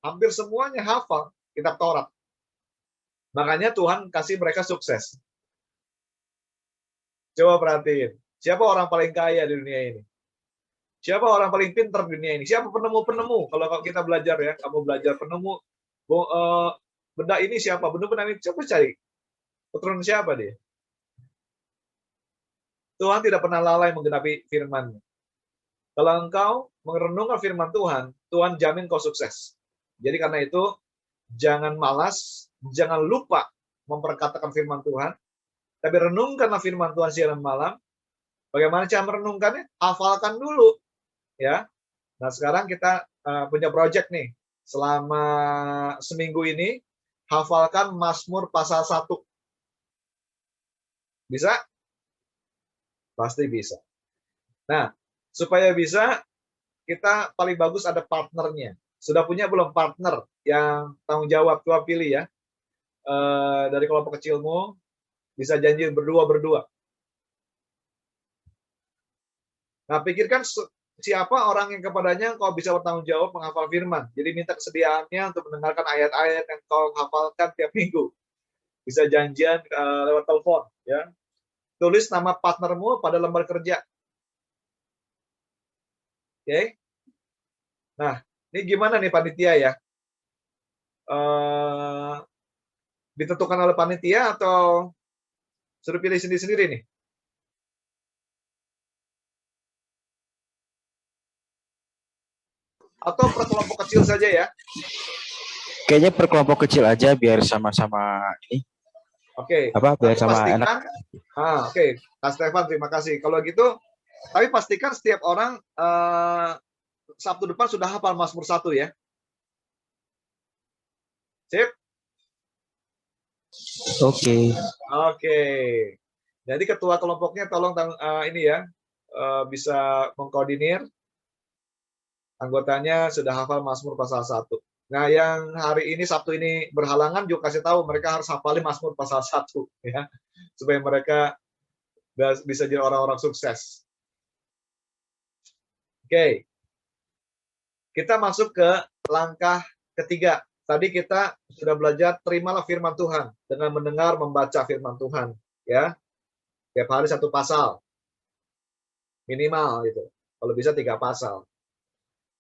hampir semuanya hafal kitab Taurat. Makanya Tuhan kasih mereka sukses. Coba perhatiin, siapa orang paling kaya di dunia ini? Siapa orang paling pintar di dunia ini? Siapa penemu-penemu? Kalau kita belajar ya, kamu belajar penemu benda ini siapa? Benda ini coba cari. Keturunan siapa dia? Tuhan tidak pernah lalai menggenapi firman-Nya. Kalau engkau merenungkan firman Tuhan, Tuhan jamin kau sukses. Jadi karena itu, jangan malas, jangan lupa memperkatakan firman Tuhan, tapi renungkanlah firman Tuhan siang dan malam. Bagaimana cara merenungkannya? Hafalkan dulu. Ya. Nah, sekarang kita punya project nih. Selama seminggu ini, hafalkan Mazmur pasal 1. Bisa? Pasti bisa. Nah, supaya bisa, kita paling bagus ada partnernya. Sudah punya belum partner yang tanggung jawab? Coba pilih ya. Dari kelompok kecilmu, bisa janji berdua-berdua. Nah, pikirkan siapa orang yang kepadanya kau bisa bertanggung jawab menghafal firman. Jadi minta kesediaannya untuk mendengarkan ayat-ayat yang kau hafalkan tiap minggu. Bisa janjian lewat telepon. Ya. Tulis nama partnermu pada lembar kerja. Oke. Nah, ini gimana nih panitia ya? Ditentukan oleh panitia atau suruh pilih sendiri-sendiri nih? Atau per kelompok kecil saja ya? Kayaknya per kelompok kecil aja biar sama-sama ini. Oke. Apa biar Tapi sama pastikan, enak. Oke. Kak Stefan, terima kasih. Kalau gitu, tapi pastikan setiap orang Sabtu depan sudah hafal Mazmur 1 ya. Sip? Oke. Oke. Jadi ketua kelompoknya tolong ini ya, bisa mengkoordinir. Anggotanya sudah hafal Mazmur pasal 1. Nah, yang hari ini Sabtu ini berhalangan juga kasih tahu mereka harus hafalin Mazmur pasal 1 ya, supaya mereka bisa jadi orang-orang sukses. Oke. Kita masuk ke langkah ketiga. Tadi kita sudah belajar terimalah firman Tuhan dengan mendengar, membaca firman Tuhan, ya. Tiap hari satu pasal minimal gitu. Kalau bisa 3 pasal.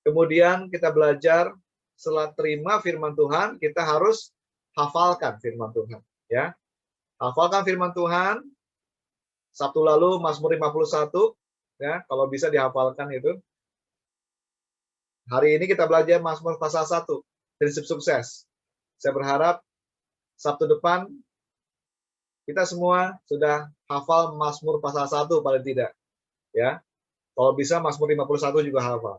Kemudian kita belajar setelah terima firman Tuhan, kita harus hafalkan firman Tuhan, ya. Hafalkan firman Tuhan. Sabtu lalu Mazmur 51, ya, kalau bisa dihafalkan itu. Hari ini kita belajar Mazmur pasal 1, prinsip sukses. Saya berharap Sabtu depan kita semua sudah hafal Mazmur pasal 1 paling tidak, ya. Kalau bisa Mazmur 51 juga hafal.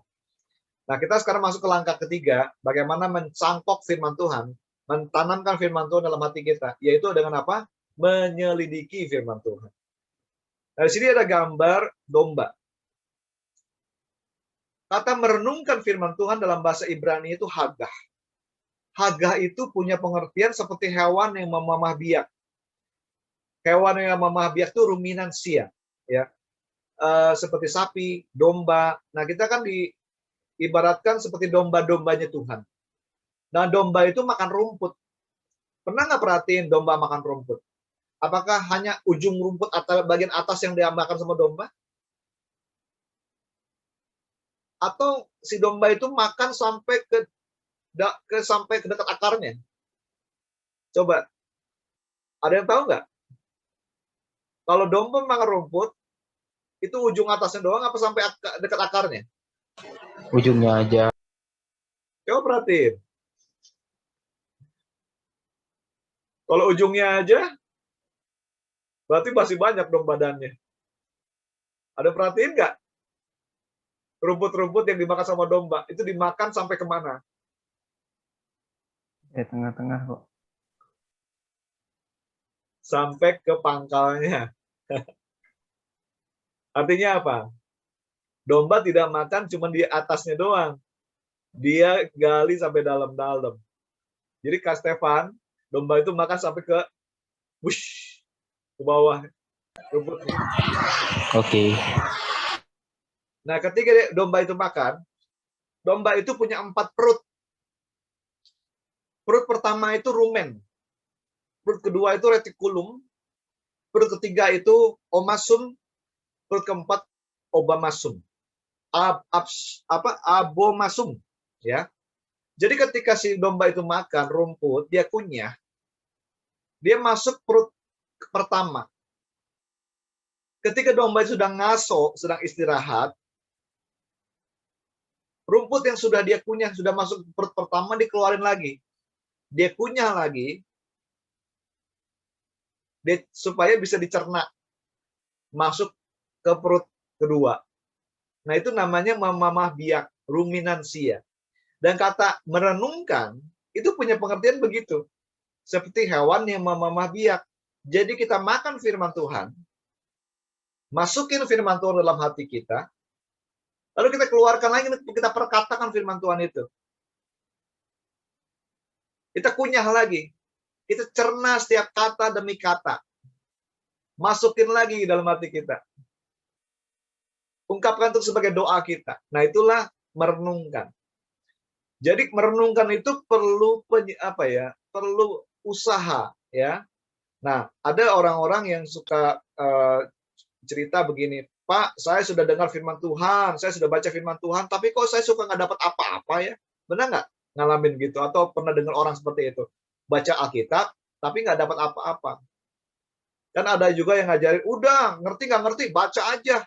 Nah, kita sekarang masuk ke langkah ketiga, bagaimana mencangkok firman Tuhan, mentanamkan firman Tuhan dalam hati kita, yaitu dengan apa? Menyelidiki firman Tuhan. Nah, di sini ada gambar domba. Kata merenungkan firman Tuhan dalam bahasa Ibrani itu hagah. Hagah itu punya pengertian seperti hewan yang memamah biak. Hewan yang memamah biak itu ruminansia, ya. Seperti sapi, domba. Nah, kita kan diibaratkan seperti domba-dombanya Tuhan. Nah, domba itu makan rumput. Pernah nggak perhatiin domba makan rumput? Apakah hanya ujung rumput atau bagian atas yang dimakan sama domba? Atau si domba itu makan sampai ke dekat akarnya? Coba, ada yang tahu nggak? Kalau domba makan rumput, itu ujung atasnya doang apa sampai dekat akarnya? Ujungnya aja. Coba perhatiin. Kalau ujungnya aja, berarti masih banyak dong badannya. Ada perhatiin nggak? Rumput-rumput yang dimakan sama domba, itu dimakan sampai kemana? Tengah-tengah kok. Sampai ke pangkalnya. Artinya apa? Domba tidak makan cuma di atasnya doang. Dia gali sampai dalam-dalam. Jadi Kak Stefan, domba itu makan sampai ke bawah rumputnya. Oke. Nah, ketika domba itu makan, domba itu punya 4 perut. Perut pertama itu rumen. Perut kedua itu retikulum. Perut ketiga itu omasum. Perut keempat obamasum. Abomasum, ya. Jadi ketika si domba itu makan rumput, dia kunyah. Dia masuk perut pertama. Ketika domba itu sudah ngaso, sedang istirahat, rumput yang sudah dia kunyah, sudah masuk perut pertama, dikeluarin lagi. Dia kunyah lagi, supaya bisa dicerna. Masuk ke perut kedua. Nah, itu namanya memamah biak, ruminansia. Dan kata merenungkan, itu punya pengertian begitu. Seperti hewan yang memamah biak. Jadi kita makan firman Tuhan, masukin firman Tuhan dalam hati kita, lalu kita keluarkan lagi, kita perkatakan firman Tuhan itu. Kita kunyah lagi. Kita cerna setiap kata demi kata. Masukin lagi dalam hati kita. Ungkapkan itu sebagai doa kita. Nah, itulah merenungkan. Jadi merenungkan itu perlu perlu usaha, ya. Nah, ada orang-orang yang suka cerita begini, Pak, saya sudah dengar firman Tuhan, saya sudah baca firman Tuhan, tapi kok saya suka nggak dapat apa-apa ya? Benar nggak ngalamin gitu? Atau pernah dengar orang seperti itu? Baca Alkitab, tapi nggak dapat apa-apa. Kan ada juga yang ngajarin, udah, ngerti nggak ngerti, baca aja.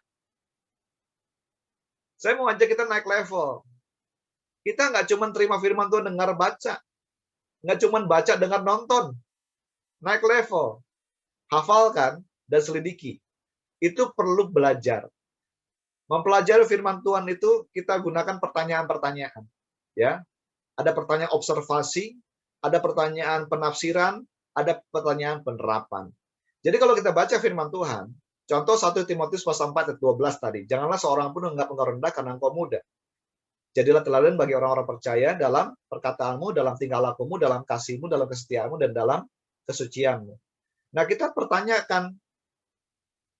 Saya mau ngajak kita naik level. Kita nggak cuma terima firman Tuhan dengar baca. Nggak cuma baca dengar nonton. Naik level. Hafalkan dan selidiki. Itu perlu belajar. Mempelajari firman Tuhan itu kita gunakan pertanyaan-pertanyaan. Ya, ada pertanyaan observasi, ada pertanyaan penafsiran, ada pertanyaan penerapan. Jadi kalau kita baca firman Tuhan, contoh 1 Timotius pasal 4 ayat 12 tadi, janganlah seorang pun menganggap engkau rendah karena engkau muda. Jadilah teladan bagi orang-orang percaya dalam perkataanmu, dalam tingkah lakumu, dalam kasihmu, dalam kesetiaanmu, dan dalam kesucianmu. Nah, kita pertanyakan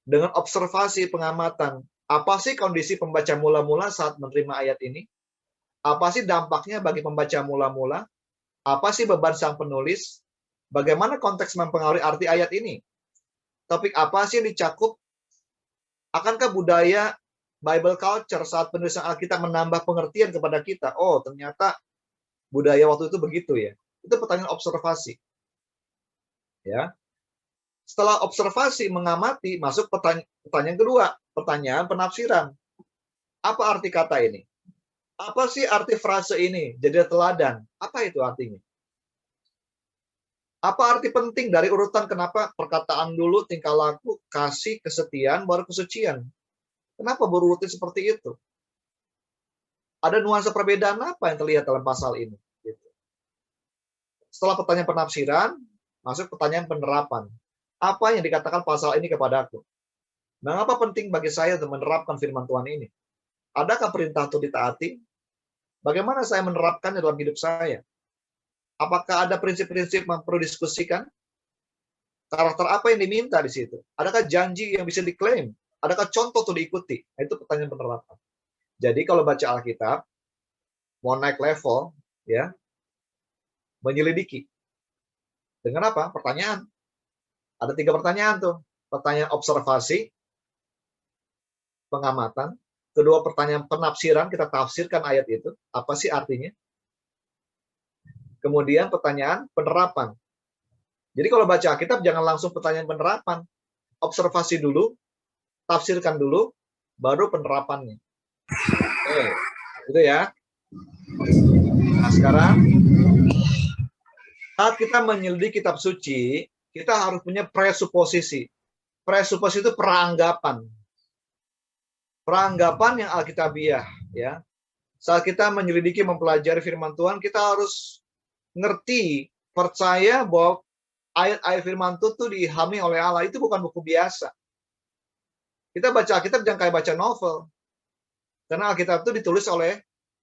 dengan observasi pengamatan, apa sih kondisi pembaca mula-mula saat menerima ayat ini? Apa sih dampaknya bagi pembaca mula-mula? Apa sih beban sang penulis? Bagaimana konteks mempengaruhi arti ayat ini? Topik apa sih yang dicakup? Akankah budaya Bible culture saat penulisan Alkitab menambah pengertian kepada kita? Oh, ternyata budaya waktu itu begitu ya. Itu pertanyaan observasi. Ya. Setelah observasi, mengamati, masuk pertanyaan kedua, pertanyaan penafsiran. Apa arti kata ini? Apa sih arti frase ini? Jadi teladan. Apa itu artinya? Apa arti penting dari urutan kenapa perkataan dulu, tingkah laku, kasih, kesetiaan, baru kesucian? Kenapa berurutan seperti itu? Ada nuansa perbedaan apa yang terlihat dalam pasal ini? Gitu. Setelah pertanyaan penafsiran, masuk pertanyaan penerapan. Apa yang dikatakan pasal ini kepadaku? Mengapa penting bagi saya untuk menerapkan firman Tuhan ini? Adakah perintah untuk ditaati? Bagaimana saya menerapkannya dalam hidup saya? Apakah ada prinsip-prinsip yang perlu diskusikan? Karakter apa yang diminta di situ? Adakah janji yang bisa diklaim? Adakah contoh untuk diikuti? Nah, itu pertanyaan penerapan. Jadi kalau baca Alkitab, mau naik level, ya, menyelidiki. Dengan apa? Pertanyaan. Ada 3 pertanyaan tuh. Pertanyaan observasi, pengamatan. Kedua, pertanyaan penafsiran, kita tafsirkan ayat itu. Apa sih artinya? Kemudian pertanyaan penerapan. Jadi kalau baca Alkitab jangan langsung pertanyaan penerapan. Observasi dulu, tafsirkan dulu, baru penerapannya. Oke, gitu ya. Nah, sekarang saat kita menyelidiki kitab suci, kita harus punya presuposisi. Presuposisi itu peranggapan. Peranggapan yang alkitabiah, ya. Saat kita menyelidiki, mempelajari firman Tuhan, kita harus ngerti, percaya bahwa ayat-ayat firman Tuhan itu diilhami oleh Allah. Itu bukan buku biasa. Kita baca Alkitab jangan kayak baca novel. Karena Alkitab itu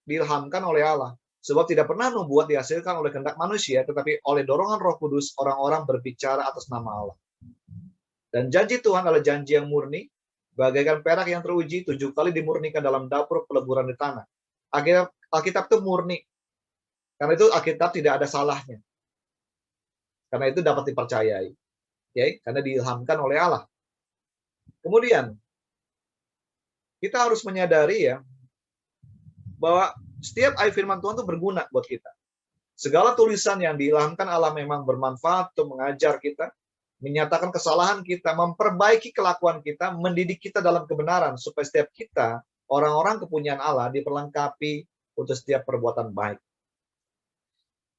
diilhamkan oleh Allah. Sebab tidak pernah nubuat dihasilkan oleh kehendak manusia, tetapi oleh dorongan Roh Kudus, orang-orang berbicara atas nama Allah. Dan janji Tuhan adalah janji yang murni, bagaikan perak yang teruji 7 kali dimurnikan dalam dapur peleburan di tanah. Alkitab itu murni. Karena itu Alkitab tidak ada salahnya. Karena itu dapat dipercayai. Ya, karena diilhamkan oleh Allah. Kemudian, kita harus menyadari ya, bahwa setiap ayat firman Tuhan itu berguna buat kita. Segala tulisan yang diilhamkan Allah memang bermanfaat untuk mengajar kita, menyatakan kesalahan kita, memperbaiki kelakuan kita, mendidik kita dalam kebenaran, supaya setiap kita, orang-orang kepunyaan Allah, diperlengkapi untuk setiap perbuatan baik.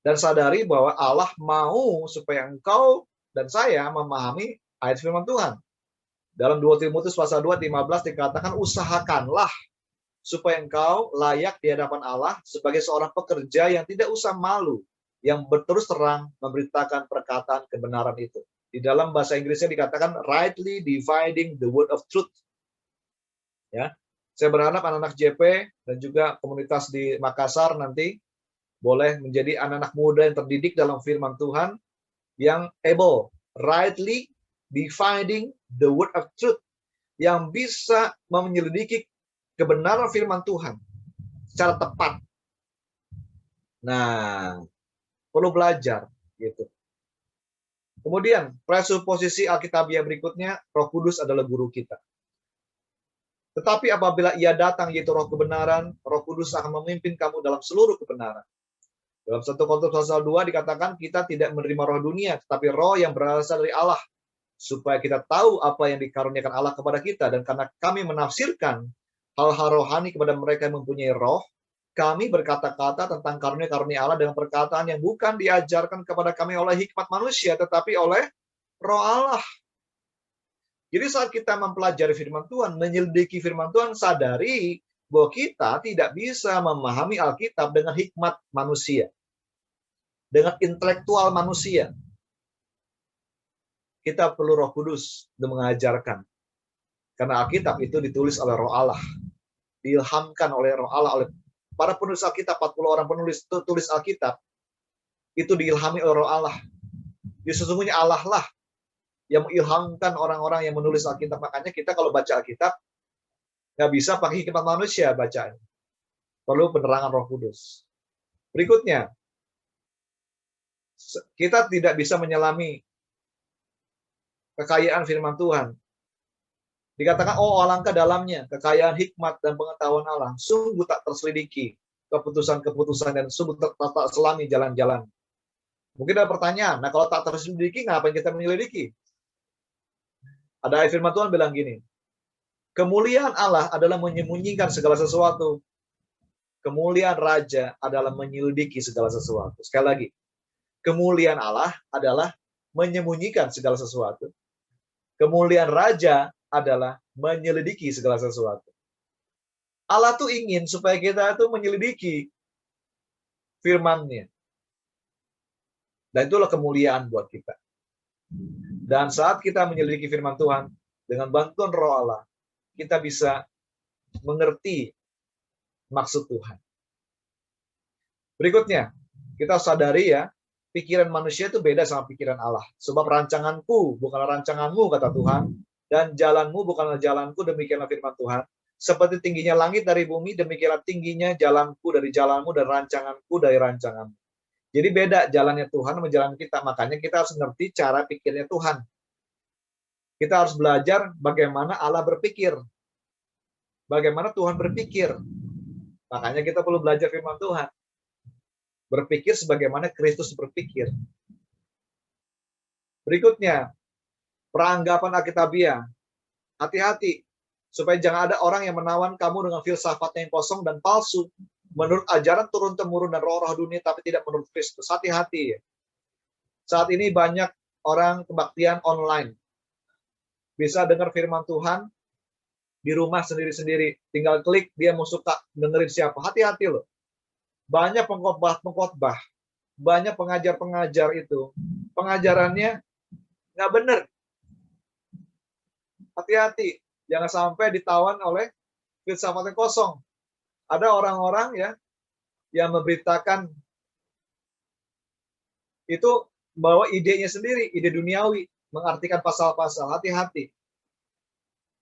Dan sadari bahwa Allah mau supaya engkau dan saya memahami ayat firman Tuhan. Dalam 2 Timotius pasal 2, 15 dikatakan, usahakanlah supaya engkau layak di hadapan Allah sebagai seorang pekerja yang tidak usah malu, yang berterus terang memberitakan perkataan kebenaran itu. Di dalam bahasa Inggrisnya dikatakan, rightly dividing the word of truth. Ya, saya berharap anak-anak JP dan juga komunitas di Makassar nanti boleh menjadi anak-anak muda yang terdidik dalam firman Tuhan, yang able, rightly dividing the word of truth, yang bisa menyelidiki kebenaran firman Tuhan secara tepat. Nah, perlu belajar gitu. Kemudian, presuposisi Alkitabiah berikutnya, Roh Kudus adalah guru kita. Tetapi apabila Ia datang, yaitu Roh kebenaran, Roh Kudus akan memimpin kamu dalam seluruh kebenaran. Dalam 1 Korintus pasal 2 dikatakan kita tidak menerima roh dunia, tetapi roh yang berasal dari Allah, supaya kita tahu apa yang dikaruniakan Allah kepada kita. Dan karena kami menafsirkan hal-hal rohani kepada mereka yang mempunyai roh, kami berkata-kata tentang karunia-karunia Allah dengan perkataan yang bukan diajarkan kepada kami oleh hikmat manusia, tetapi oleh roh Allah. Jadi saat kita mempelajari firman Tuhan, menyelidiki firman Tuhan, sadari bahwa kita tidak bisa memahami Alkitab dengan hikmat manusia, dengan intelektual manusia. Kita perlu Roh Kudus untuk mengajarkan. Karena Alkitab itu ditulis oleh Roh Allah, diilhamkan oleh Roh Allah, oleh para penulis Alkitab, 40 orang penulis tulis Alkitab, itu diilhami oleh Roh Allah. Jadi sesungguhnya Allah lah yang mengilhamkan orang-orang yang menulis Alkitab. Makanya kita kalau baca Alkitab, nggak bisa pakai hikmat manusia bacaan. perlu penerangan Roh Kudus. Berikutnya, kita tidak bisa menyelami kekayaan firman Tuhan. Dikatakan, oh alangkah dalamnya kekayaan hikmat dan pengetahuan Allah, sungguh tak terselidiki keputusan-keputusan dan sungguh tak selami jalan-jalan. Mungkin ada pertanyaan, nah kalau tak terselidiki, ngapain kita menyelidiki? Ada ayat firman Tuhan bilang gini, kemuliaan Allah adalah menyembunyikan segala sesuatu. Kemuliaan Raja adalah menyelidiki segala sesuatu. Sekali lagi, kemuliaan Allah adalah menyembunyikan segala sesuatu. Kemuliaan Raja adalah menyelidiki segala sesuatu. Allah tuh ingin supaya kita tuh menyelidiki firman-Nya. Dan itulah kemuliaan buat kita. Dan saat kita menyelidiki firman Tuhan, dengan bantuan Roh Allah, kita bisa mengerti maksud Tuhan. Berikutnya, kita sadari ya, pikiran manusia itu beda sama pikiran Allah. Sebab rancanganku bukanlah rancanganmu, kata Tuhan, dan jalanmu bukanlah jalanku, demikianlah firman Tuhan. Seperti tingginya langit dari bumi, demikianlah tingginya jalanku dari jalanmu, dan rancanganku dari rancanganmu. Jadi beda jalannya Tuhan sama jalan kita. Makanya kita harus mengerti cara pikirnya Tuhan. Kita harus belajar bagaimana Allah berpikir. Bagaimana Tuhan berpikir. Makanya kita perlu belajar firman Tuhan. Berpikir sebagaimana Kristus berpikir. Berikutnya, peranggapan Alkitabiah. Hati-hati, supaya jangan ada orang yang menawan kamu dengan filsafat yang kosong dan palsu, menurut ajaran turun-temurun dan roh-roh dunia, tapi tidak menurut Kristus. Hati-hati. Saat ini banyak orang kebaktian online. Bisa dengar firman Tuhan di rumah sendiri-sendiri. Tinggal klik, dia mau suka dengerin siapa. Hati-hati loh. Banyak pengkhotbah, banyak pengajar-pengajar itu, pengajarannya nggak benar. Hati-hati, jangan sampai ditawan oleh filsafat yang kosong. Ada orang-orang ya yang memberitakan itu bawa idenya sendiri, ide duniawi, mengartikan pasal-pasal. Hati-hati.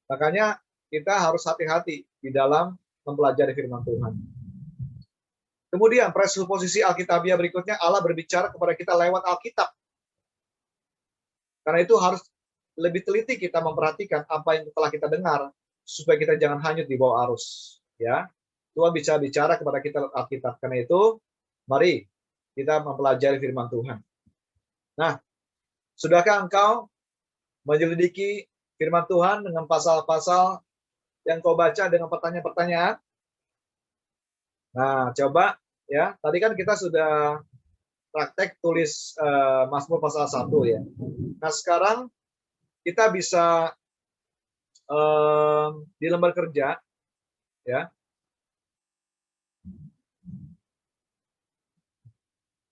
Makanya kita harus hati-hati di dalam mempelajari firman Tuhan. Kemudian presuposisi Alkitabiah berikutnya, Allah berbicara kepada kita lewat Alkitab. Karena itu harus lebih teliti kita memperhatikan apa yang telah kita dengar, supaya kita jangan hanyut di bawah arus. Ya, Tuhan bisa bicara kepada kita lewat Alkitab. Karena itu, mari kita mempelajari firman Tuhan. Nah, sudahkah engkau menyelidiki firman Tuhan dengan pasal-pasal yang kau baca dengan pertanyaan-pertanyaan? Nah, coba ya. Tadi kan kita sudah praktek tulis Mazmur pasal 1 ya. Nah, sekarang kita bisa di lembar kerja ya.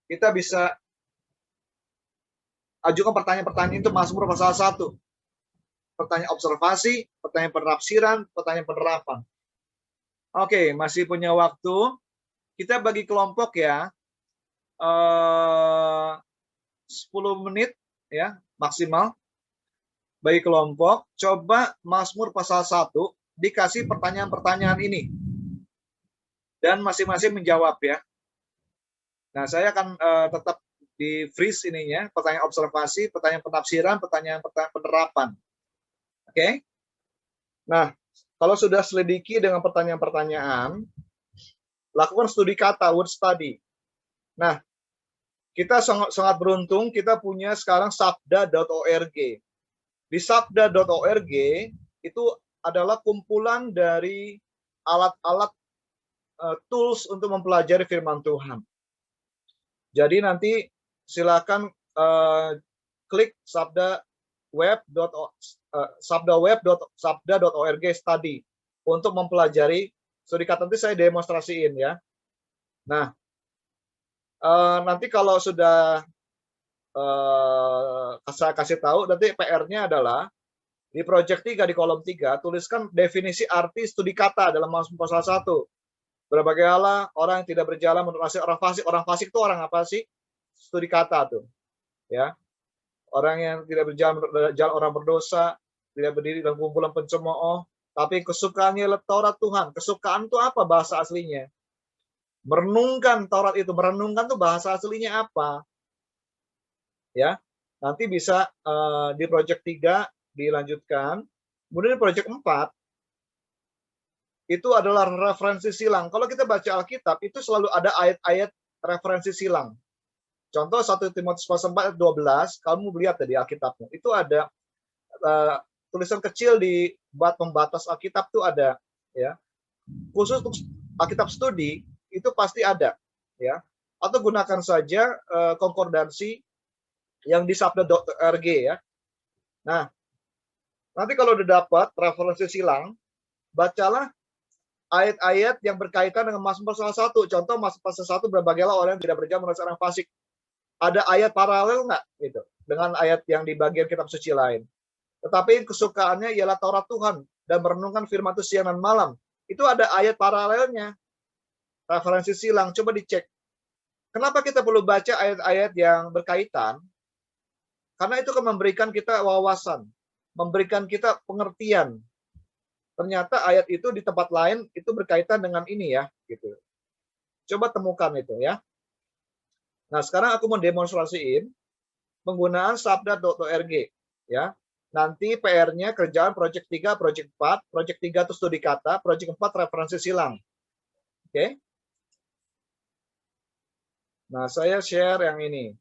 Kita bisa ajukan pertanyaan-pertanyaan itu Mazmur pasal 1. Pertanyaan observasi, pertanyaan penafsiran, pertanyaan penerapan. Oke, masih punya waktu. Kita bagi kelompok ya, 10 menit ya maksimal. Bagi kelompok, coba Mazmur pasal 1 dikasih pertanyaan-pertanyaan ini. Dan masing-masing menjawab ya. Nah, saya akan tetap di freeze ininya, pertanyaan observasi, pertanyaan penafsiran, pertanyaan penerapan. Oke? Nah, kalau sudah selidiki dengan pertanyaan-pertanyaan, lakukan studi kata, word study. Nah, kita sangat beruntung, kita punya sekarang sabda.org. Di sabda.org itu adalah kumpulan dari alat-alat tools untuk mempelajari firman Tuhan. Jadi nanti silakan klik sabda.web.sabda.org study untuk mempelajari studi kata. Nanti saya demonstrasiin ya. Nah, nanti kalau sudah saya kasih tahu, nanti PR-nya adalah di project 3 di kolom 3 tuliskan definisi arti studi kata dalam Mazmur pasal 1. Berbagai Allah, orang yang tidak berjalan menurut nasib orang fasik. Orang fasik itu orang apa sih? Studi kata tuh. Ya. Orang yang tidak berjalan menurut jalan orang berdosa, tidak berdiri dalam kumpulan pencemooh, tapi kesukaannya adalah Taurat Tuhan. Kesukaan itu apa bahasa aslinya? Merenungkan Taurat itu, merenungkan tuh bahasa aslinya apa? Ya, nanti bisa di project 3 dilanjutkan. Kemudian project 4 itu adalah referensi silang. Kalau kita baca Alkitab, itu selalu ada ayat-ayat referensi silang. Contoh 1 Timotius pasal 4 ayat 12, kamu lihat di Alkitabmu. Itu ada tulisan kecil di pembatas Alkitab tuh ada, ya. Khusus untuk Alkitab studi itu pasti ada, ya. Atau gunakan saja konkordansi yang di sabda.org, ya. Nah, nanti kalau udah dapat referensi silang, bacalah ayat-ayat yang berkaitan dengan Mazmur pasal 1. Contoh Mazmur pasal 1, berbagailah orang yang tidak berjalan menurut orang fasik. Ada ayat paralel nggak gitu dengan ayat yang di bagian kitab suci lain? Tetapi kesukaannya ialah Taurat Tuhan dan merenungkan firman itu siang dan malam. Itu ada ayat paralelnya. Referensi silang, coba dicek. Kenapa kita perlu baca ayat-ayat yang berkaitan? Karena itu akan memberikan kita wawasan, memberikan kita pengertian. Ternyata ayat itu di tempat lain itu berkaitan dengan ini ya, gitu. Coba temukan itu ya. Nah, sekarang aku mau demonstrasiin penggunaan sabda.org ya. Nanti PR-nya kerjaan project 3, project 4, project 3 itu studi kata, project 4 referensi silang. Oke. Nah, saya share yang ini.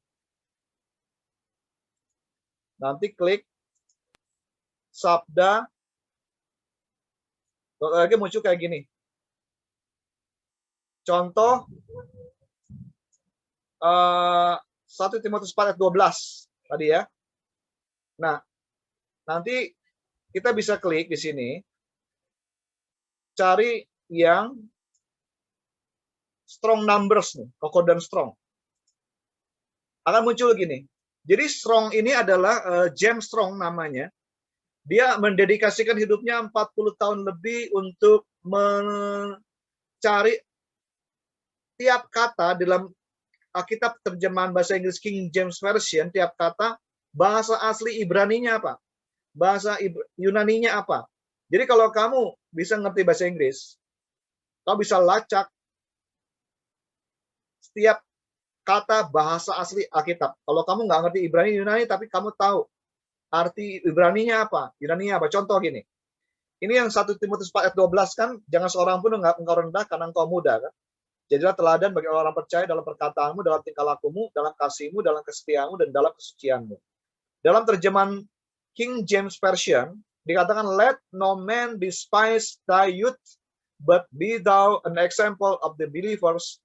Nanti klik sabda.org muncul kayak gini. Contoh 1 Timotius 4 ayat 12 tadi ya. Nah, nanti kita bisa klik di sini, cari yang strong numbers nih, konkordan strong. Akan muncul gini. Jadi strong ini adalah James Strong namanya. Dia mendedikasikan hidupnya 40 tahun lebih untuk mencari tiap kata dalam Alkitab terjemahan bahasa Inggris King James Version, tiap kata bahasa asli Ibraninya apa? Bahasa Yunaninya apa? Jadi kalau kamu bisa ngerti bahasa Inggris, kamu bisa lacak setiap kata bahasa asli Alkitab. Kalau kamu nggak ngerti Ibrani Yunani, tapi kamu tahu arti Ibraninya apa, Yunaninya apa. Contoh gini, ini yang 1 Timotius 4 ayat 12 kan, jangan seorang pun engkau rendah karena engkau muda kan. Jadilah teladan bagi orang percaya dalam perkataanmu, dalam tingkah lakumu, dalam kasihmu, dalam kesetiaanmu, dan dalam kesucianmu. Dalam terjemahan King James Version, dikatakan, let no man despise thy youth, but be thou an example of the believers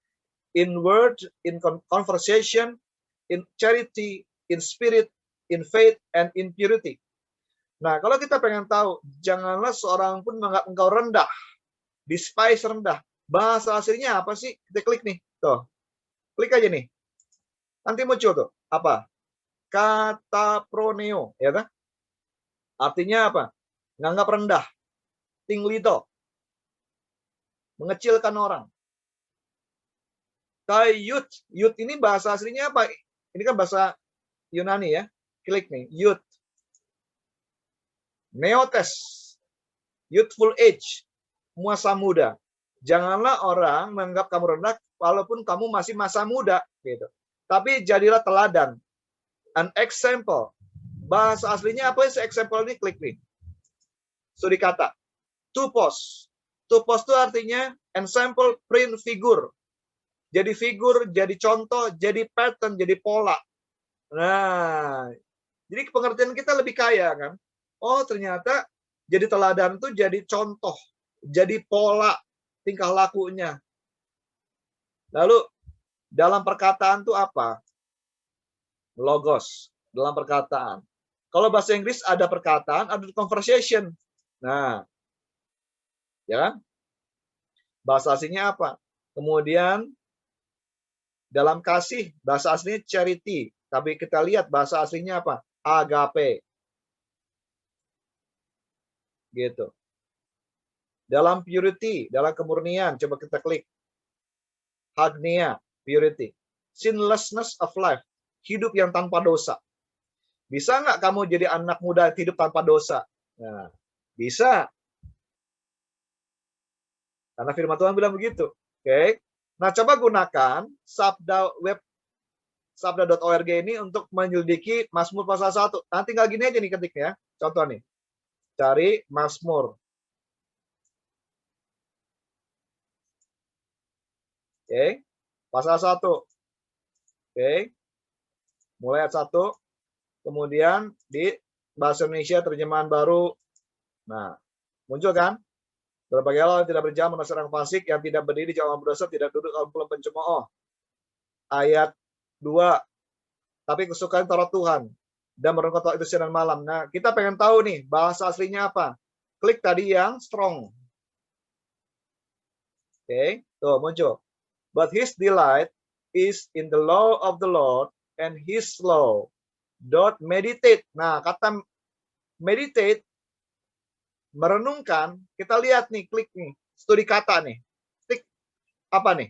in word, in conversation, in charity, in spirit, in faith, and in purity. Nah, kalau kita pengen tahu, janganlah seorang pun menganggap engkau rendah, despise rendah. Bahasa aslinya apa sih? Kita klik nih, tuh. Klik aja nih. Nanti muncul tuh, apa? Kataproneo, ya kan? Artinya apa? Nganggap rendah, tinglito, mengecilkan orang. Youth ini bahasa aslinya apa? Ini kan bahasa Yunani ya. Klik nih, youth. Neotes, youthful age, masa muda. Janganlah orang menganggap kamu rendah walaupun kamu masih masa muda gitu. Tapi jadilah teladan. An example. Bahasa aslinya apa sih example ini? Klik nih. Studi kata. Tupos. Tupos itu artinya ensemble print figure. Jadi figur, jadi contoh, jadi pattern, jadi pola. Nah, jadi pengertian kita lebih kaya kan. Oh, ternyata jadi teladan itu jadi contoh, jadi pola tingkah lakunya. Lalu dalam perkataan itu apa? Logos dalam perkataan. Kalau bahasa Inggris ada perkataan, ada conversation. Nah, ya kan? Bahasa aslinya apa? Kemudian dalam kasih, bahasa aslinya charity. Tapi kita lihat bahasa aslinya apa? Agape. Gitu. Dalam purity, dalam kemurnian, coba kita klik. Hagnia, purity. Sinlessness of life, hidup yang tanpa dosa. Bisa nggak kamu jadi anak muda hidup tanpa dosa? Nah, bisa. Karena firman Tuhan bilang begitu. Oke. Nah, coba gunakan sabda.org ini untuk menyelidiki Mazmur pasal 1. Nah, tinggal gini aja nih ketiknya. Contoh nih. Cari Mazmur. Oke. Pasal 1. Oke. Mulai ayat 1. Kemudian di bahasa Indonesia terjemahan baru. Nah, muncul kan? Berbagai hal yang tidak berjalan menurut orang fasik, yang tidak berdiri di jalan berdosa, tidak duduk dalam kumpulan pencemooh. Ayat 2. Tapi kesukaan Taurat Tuhan dan merenungkan Taurat itu siang dan malam. Nah, kita pengen tahu nih bahasa aslinya apa. Klik tadi yang strong. Oke, tuh muncul. But his delight is in the law of the Lord, and his law doth meditate. Nah, kata meditate, merenungkan, kita lihat nih, klik nih, studi kata nih. Klik apa nih?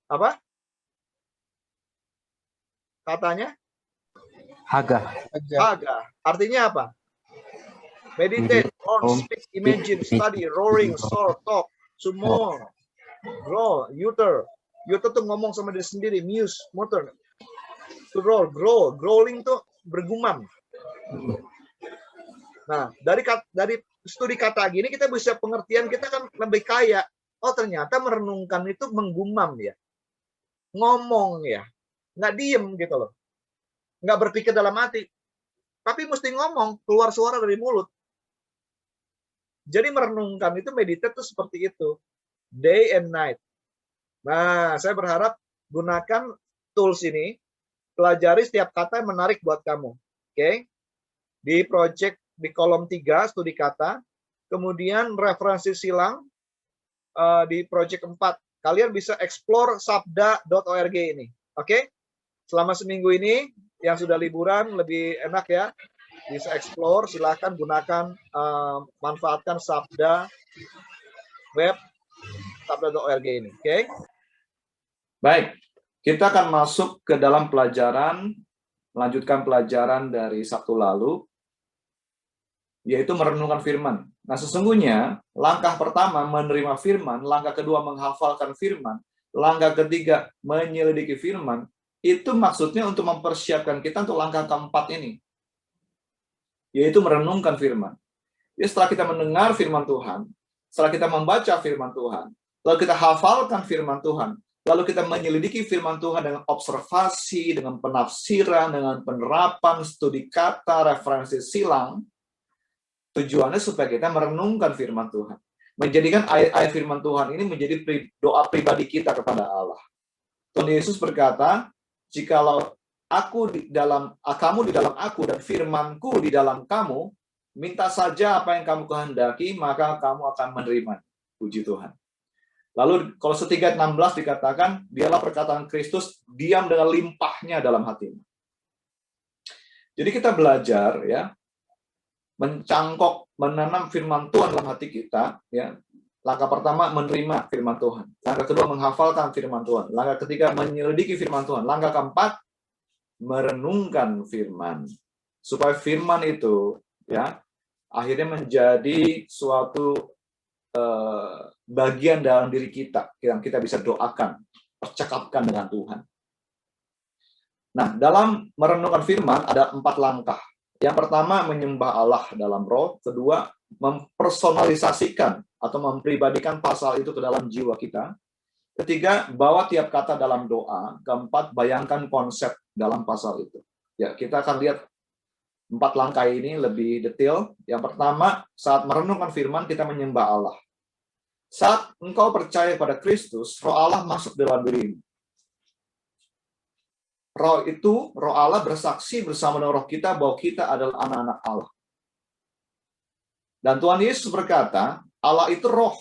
Apa? Katanya? Haga. Haga. Artinya apa? Meditate, on, speak, imagine, study, roaring, soar, talk, summon, grow, utter. Utter tuh ngomong sama diri sendiri, muse, motor. To roll, grow, growling tuh bergumam. Nah, dari studi kata gini kita bisa pengertian kita kan lebih kaya. Oh, ternyata merenungkan itu menggumam ya. Ngomong ya. Nggak diem gitu loh. Nggak berpikir dalam hati. Tapi mesti ngomong, keluar suara dari mulut. Jadi merenungkan itu, meditate itu seperti itu. Day and night. Nah, saya berharap gunakan tools ini. Pelajari setiap kata yang menarik buat kamu. Oke? Di project di kolom 3 studi kata, kemudian referensi silang di project 4. Kalian bisa explore sabda.org ini. Oke? Selama seminggu ini yang sudah liburan lebih enak ya. Bisa explore, silahkan gunakan manfaatkan sabda web sabda.org ini. Oke? Baik, kita akan masuk ke dalam pelajaran, melanjutkan pelajaran dari Sabtu lalu, yaitu merenungkan firman. Nah, sesungguhnya langkah pertama menerima firman, langkah kedua menghafalkan firman, langkah ketiga menyelidiki firman, itu maksudnya untuk mempersiapkan kita untuk langkah keempat ini, yaitu merenungkan firman. Jadi setelah kita mendengar firman Tuhan, setelah kita membaca firman Tuhan, lalu kita hafalkan firman Tuhan, lalu kita menyelidiki firman Tuhan dengan observasi, dengan penafsiran, dengan penerapan, studi kata, referensi silang, tujuannya supaya kita merenungkan firman Tuhan. Menjadikan ayat-ayat firman Tuhan ini menjadi doa pribadi kita kepada Allah. Tuhan Yesus berkata, jikalau kamu di dalam aku dan firmanku di dalam kamu, minta saja apa yang kamu kehendaki, maka kamu akan menerima. Puji Tuhan. Lalu kalau 3:16 dikatakan, dialah perkataan Kristus diam dengan limpahnya dalam hatimu. Jadi kita belajar ya, mencangkok, menanam firman Tuhan dalam hati kita. Ya. Langkah pertama menerima firman Tuhan. Langkah kedua menghafalkan firman Tuhan. Langkah ketiga menyelidiki firman Tuhan. Langkah keempat merenungkan firman. Supaya firman itu ya akhirnya menjadi suatu bagian dalam diri kita yang kita bisa doakan, percakapkan dengan Tuhan. Nah, dalam merenungkan firman ada 4 langkah. Yang pertama menyembah Allah dalam roh, kedua mempersonalisasikan atau mempribadikan pasal itu ke dalam jiwa kita. Ketiga, bawa tiap kata dalam doa. Keempat, bayangkan konsep dalam pasal itu. Ya, kita akan lihat 4 langkah ini lebih detail. Yang pertama, saat merenungkan firman kita menyembah Allah. Saat engkau percaya pada Kristus, Roh Allah masuk dalam dirimu. Roh itu, Roh Allah bersaksi bersama dengan roh kita bahwa kita adalah anak-anak Allah. Dan Tuhan Yesus berkata, Allah itu roh.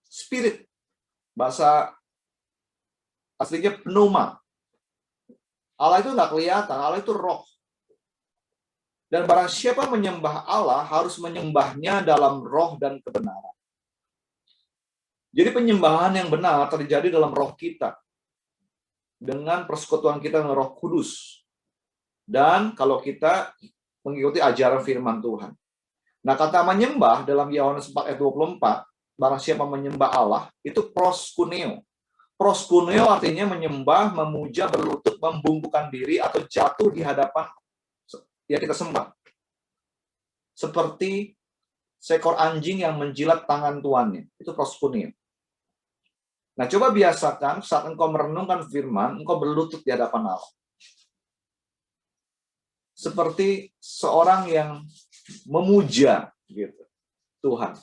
Spirit. Bahasa aslinya pneuma. Allah itu nggak kelihatan, Allah itu roh. Dan barang siapa menyembah Allah, harus menyembahnya dalam roh dan kebenaran. Jadi penyembahan yang benar terjadi dalam roh kita. Dengan persekutuan kita dengan Roh Kudus. Dan kalau kita mengikuti ajaran firman Tuhan. Nah, kata menyembah dalam Yohanes 4 ayat 24, barang siapa menyembah Allah, itu proskuneo. Proskuneo artinya menyembah, memuja, berlutut, membungkukkan diri, atau jatuh di hadapan yang kita sembah. Seperti seekor anjing yang menjilat tangan tuannya. Itu proskuneo. Nah, coba biasakan saat engkau merenungkan firman, engkau berlutut di hadapan Allah. Seperti seorang yang memuja gitu, Tuhan.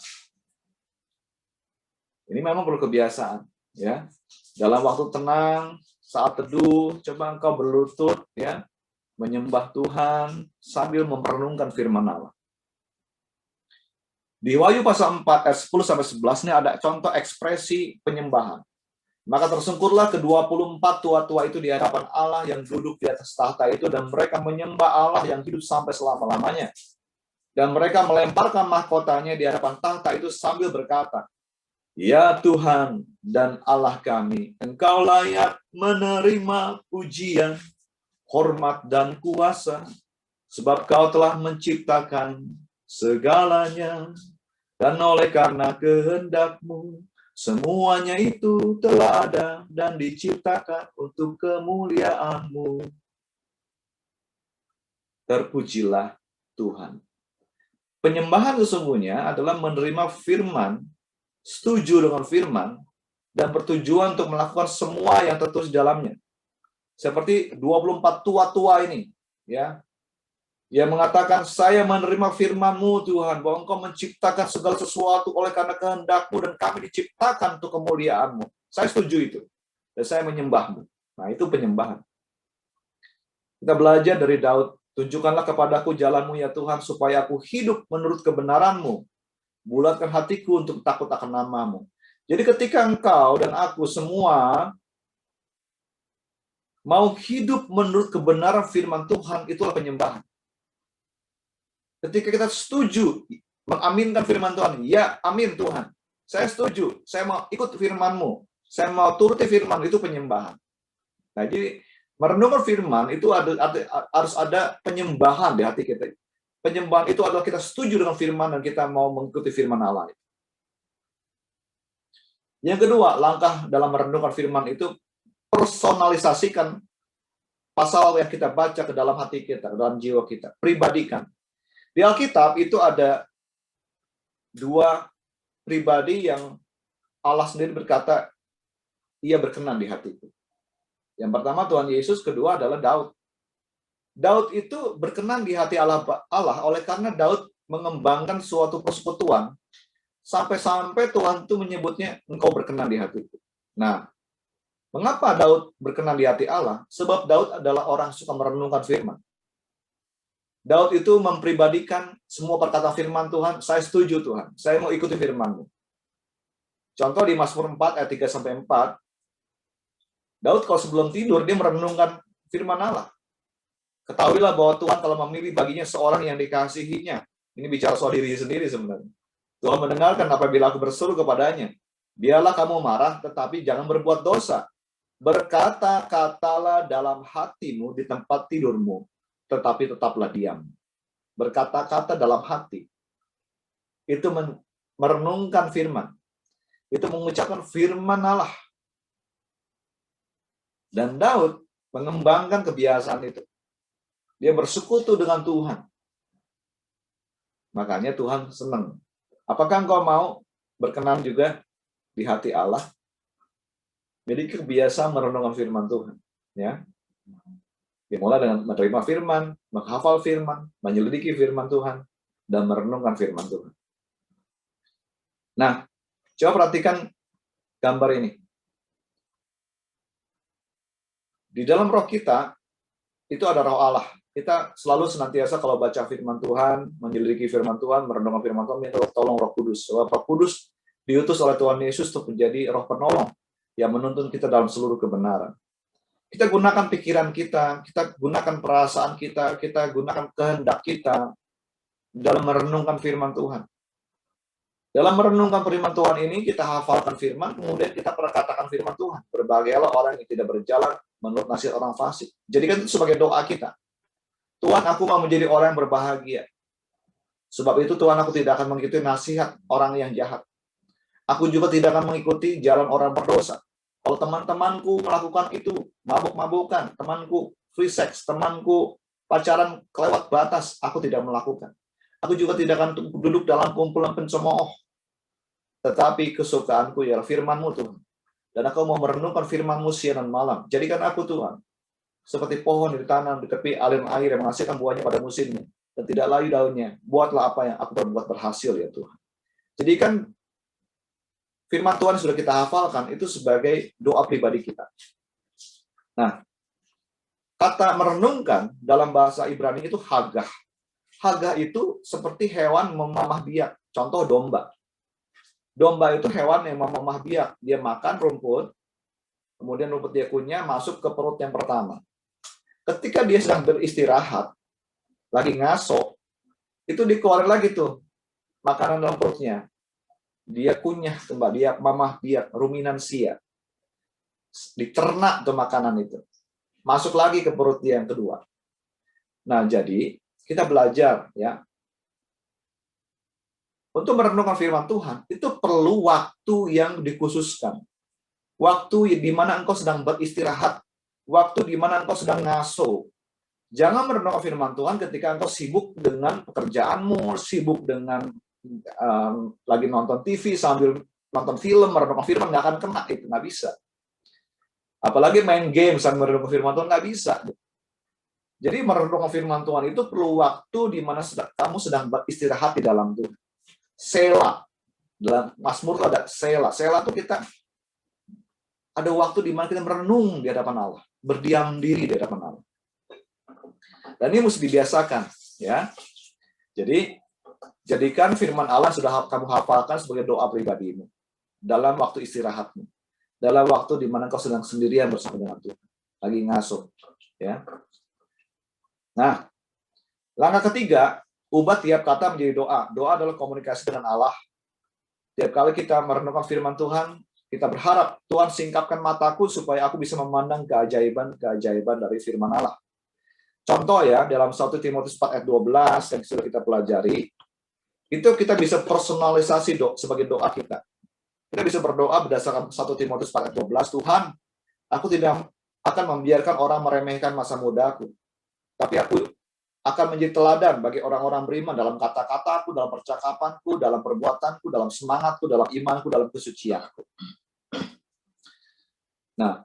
Ini memang perlu kebiasaan, ya. Dalam waktu tenang, saat teduh, coba engkau berlutut, ya, menyembah Tuhan sambil merenungkan firman Allah. Di Wahyu pasal 4 ayat 10 sampai 11 ini ada contoh ekspresi penyembahan. Maka tersungkurlah ke-24 tua-tua itu di hadapan Allah yang duduk di atas tahta itu, dan mereka menyembah Allah yang hidup sampai selama-lamanya. Dan mereka melemparkan mahkotanya di hadapan tahta itu sambil berkata, "Ya Tuhan dan Allah kami, Engkau layak menerima pujian, hormat, dan kuasa, sebab Kau telah menciptakan segalanya, dan oleh karena kehendak-Mu, semuanya itu telah ada dan diciptakan untuk kemuliaan-Mu. Terpujilah Tuhan." Penyembahan sesungguhnya adalah menerima firman, setuju dengan firman, dan bertujuan untuk melakukan semua yang tertulis di dalamnya. Seperti 24 tua-tua ini, ya, yang mengatakan, "Saya menerima firman-Mu Tuhan, bahwa Engkau menciptakan segala sesuatu oleh karena kehendak-Mu, dan kami diciptakan untuk kemuliaan-Mu. Saya setuju itu, dan saya menyembah-Mu." Nah, itu penyembahan. Kita belajar dari Daud, "Tunjukkanlah kepadaku jalan-Mu ya Tuhan, supaya aku hidup menurut kebenaran-Mu. Bulatkan hatiku untuk takut akan nama-Mu." Jadi ketika engkau dan aku semua mau hidup menurut kebenaran firman Tuhan, itulah penyembahan. Ketika kita setuju mengaminkan firman Tuhan, "Ya, amin Tuhan. Saya setuju, saya mau ikut firman-Mu, saya mau turuti firman," itu penyembahan. Nah, jadi merenungkan firman itu harus ada penyembahan di hati kita. Penyembahan itu adalah kita setuju dengan firman dan kita mau mengikuti firman Allah. Yang kedua, langkah dalam merenungkan firman itu personalisasikan pasal yang kita baca ke dalam hati kita, ke dalam jiwa kita. Pribadikan. Di Alkitab itu ada dua pribadi yang Allah sendiri berkata, Ia berkenan di hatiku. Yang pertama Tuhan Yesus, kedua adalah Daud. Daud itu berkenan di hati Allah oleh karena Daud mengembangkan suatu persekutuan sampai-sampai Tuhan itu menyebutnya, "Engkau berkenan di hatiku." Nah, mengapa Daud berkenan di hati Allah? Sebab Daud adalah orang yang suka merenungkan firman. Daud itu mempribadikan semua perkataan firman Tuhan, "Saya setuju Tuhan, saya mau ikuti firman-Mu." Contoh di Mazmur 4 ayat 3-4, Daud kalau sebelum tidur, dia merenungkan firman Allah. "Ketahuilah bahwa Tuhan telah memilih baginya seorang yang dikasihinya." Ini bicara soal diri sendiri sebenarnya. "Tuhan mendengarkan apabila aku berseru kepadanya. Biarlah kamu marah, tetapi jangan berbuat dosa. Berkata-katalah dalam hatimu di tempat tidurmu, tetapi tetaplah diam." Berkata-kata dalam hati. Itu merenungkan firman. Itu mengucapkan firman Allah. Dan Daud mengembangkan kebiasaan itu. Dia bersekutu dengan Tuhan. Makanya Tuhan senang. Apakah engkau mau berkenan juga di hati Allah? Jadi kebiasaan merenungkan firman Tuhan. Ya. Dimulai dengan menerima firman, menghafal firman, menyelidiki firman Tuhan, dan merenungkan firman Tuhan. Nah, coba perhatikan gambar ini. Di dalam roh kita, itu ada roh Allah. Kita selalu senantiasa kalau baca firman Tuhan, menyelidiki firman Tuhan, merenungkan firman Tuhan, minta tolong Roh Kudus. Sebab Roh Kudus diutus oleh Tuhan Yesus untuk menjadi roh penolong yang menuntun kita dalam seluruh kebenaran. Kita gunakan pikiran kita gunakan perasaan kita gunakan kehendak kita dalam merenungkan firman Tuhan. Dalam merenungkan firman Tuhan ini, kita hafalkan firman, kemudian kita perkatakan firman Tuhan. Berbahagialah orang yang tidak berjalan menurut nasihat orang fasik. Jadikan itu sebagai doa kita. Tuhan, aku mau menjadi orang yang berbahagia. Sebab itu Tuhan, aku tidak akan mengikuti nasihat orang yang jahat. Aku juga tidak akan mengikuti jalan orang berdosa. Kalau teman-temanku melakukan itu, mabuk-mabukan, temanku free sex, temanku pacaran kelewat batas, aku tidak melakukan. Aku juga tidak akan duduk dalam kumpulan pencemooh. Tetapi kesukaanku ialah firman-Mu, Tuhan. Dan aku mau merenungkan firman-Mu siang dan malam. Jadikan aku, Tuhan, seperti pohon yang ditanam di tepi aliran air yang menghasilkan buahnya pada musimnya. Dan tidak layu daunnya. Buatlah apa yang aku perbuat berhasil, ya Tuhan. Jadi kan firman Tuhan sudah kita hafalkan, itu sebagai doa pribadi kita. Nah, kata merenungkan dalam bahasa Ibrani itu hagah. Hagah itu seperti hewan memamah biak. Contoh domba. Domba itu hewan yang memamah biak. Dia makan rumput, kemudian rumput dia kunyah masuk ke perut yang pertama. Ketika dia sedang beristirahat, lagi ngaso, itu dikeluarin lagi tuh makanan dalam perutnya. Dia kunyah, dia mamah biak, ruminansia. Dicerna tuh makanan itu. Masuk lagi ke perut dia yang kedua. Nah, jadi kita belajar ya. Untuk merenungkan firman Tuhan, itu perlu waktu yang dikhususkan. Waktu di mana engkau sedang beristirahat. Waktu di mana engkau sedang ngaso. Jangan merenungkan firman Tuhan ketika engkau sibuk dengan pekerjaanmu, sibuk dengan lagi nonton TV sambil nonton film, merenungkan firman, nggak akan kena, itu nggak bisa. Apalagi main game sambil merenungkan firman Tuhan, nggak bisa. Jadi merenungkan firman Tuhan itu perlu waktu di mana kamu sedang beristirahat di dalam Tuhan. Sela. Dalam Mazmur itu ada sela. Sela itu kita ada waktu di mana kita merenung di hadapan Allah, berdiam diri di hadapan Allah. Dan ini mesti dibiasakan, ya. Jadi jadikan firman Allah sudah kamu hafalkan sebagai doa pribadimu dalam waktu istirahatmu, dalam waktu di mana kau sedang sendirian bersama dengan Tuhan, lagi ngaso, ya. Nah, langkah ketiga, ubah tiap kata menjadi doa. Doa adalah komunikasi dengan Allah. Tiap kali kita merenungkan firman Tuhan, kita berharap Tuhan singkapkan mataku supaya aku bisa memandang keajaiban-keajaiban dari firman Allah. Contoh ya, dalam 1 Timotius 4 ayat 12 yang sudah kita pelajari, itu kita bisa personalisasi sebagai doa kita. Kita bisa berdoa berdasarkan 1 Timotius 4 ayat 12, Tuhan, aku tidak akan membiarkan orang meremehkan masa mudaku, tapi aku akan menjadi teladan bagi orang-orang beriman dalam kata-kataku, dalam percakapanku, dalam perbuatanku, dalam semangatku, dalam imanku, dalam kesucianku. Nah,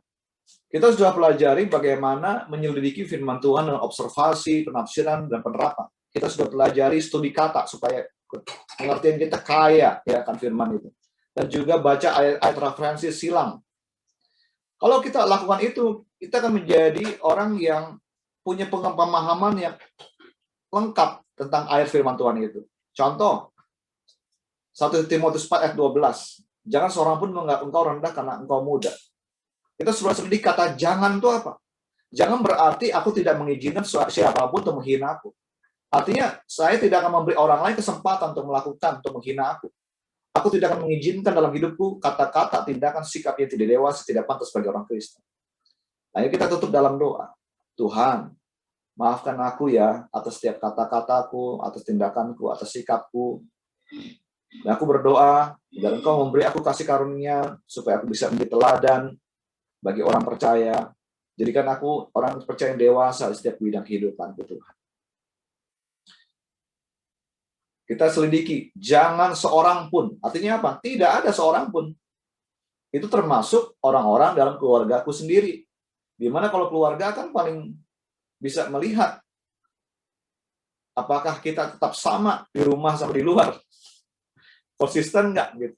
kita sudah pelajari bagaimana menyelidiki firman Tuhan dengan observasi, penafsiran, dan penerapan. Kita sudah pelajari studi kata supaya pengertian kita kaya ya akan firman itu. Dan juga baca ayat-ayat referensi silang. Kalau kita lakukan itu, kita akan menjadi orang yang punya pemahaman yang lengkap tentang ayat firman Tuhan itu. Contoh, 1 Timotius 4 ayat 12. Jangan seorang pun menganggap engkau rendah karena engkau muda. Kita sudah selidiki kata jangan itu apa? Jangan berarti aku tidak mengizinkan siapapun untuk menghina aku. Artinya, saya tidak akan memberi orang lain kesempatan untuk melakukan, untuk menghina aku. Aku tidak akan mengizinkan dalam hidupku kata-kata, tindakan, sikap yang tidak dewasa, tidak pantas bagi orang Kristen. Ayo kita tutup dalam doa. Tuhan, maafkan aku ya atas setiap kata-kataku, atas tindakanku, atas sikapku. Dan aku berdoa, agar Engkau memberi aku kasih karunia, supaya aku bisa menjadi teladan bagi orang percaya. Jadikan aku orang percaya yang dewasa di setiap bidang kehidupanku, Tuhan. Kita selidiki, jangan seorang pun. Artinya apa? Tidak ada seorang pun. Itu termasuk orang-orang dalam keluargaku sendiri. Dimana kalau keluarga kan paling bisa melihat apakah kita tetap sama di rumah sama di luar. Konsisten nggak? Gitu.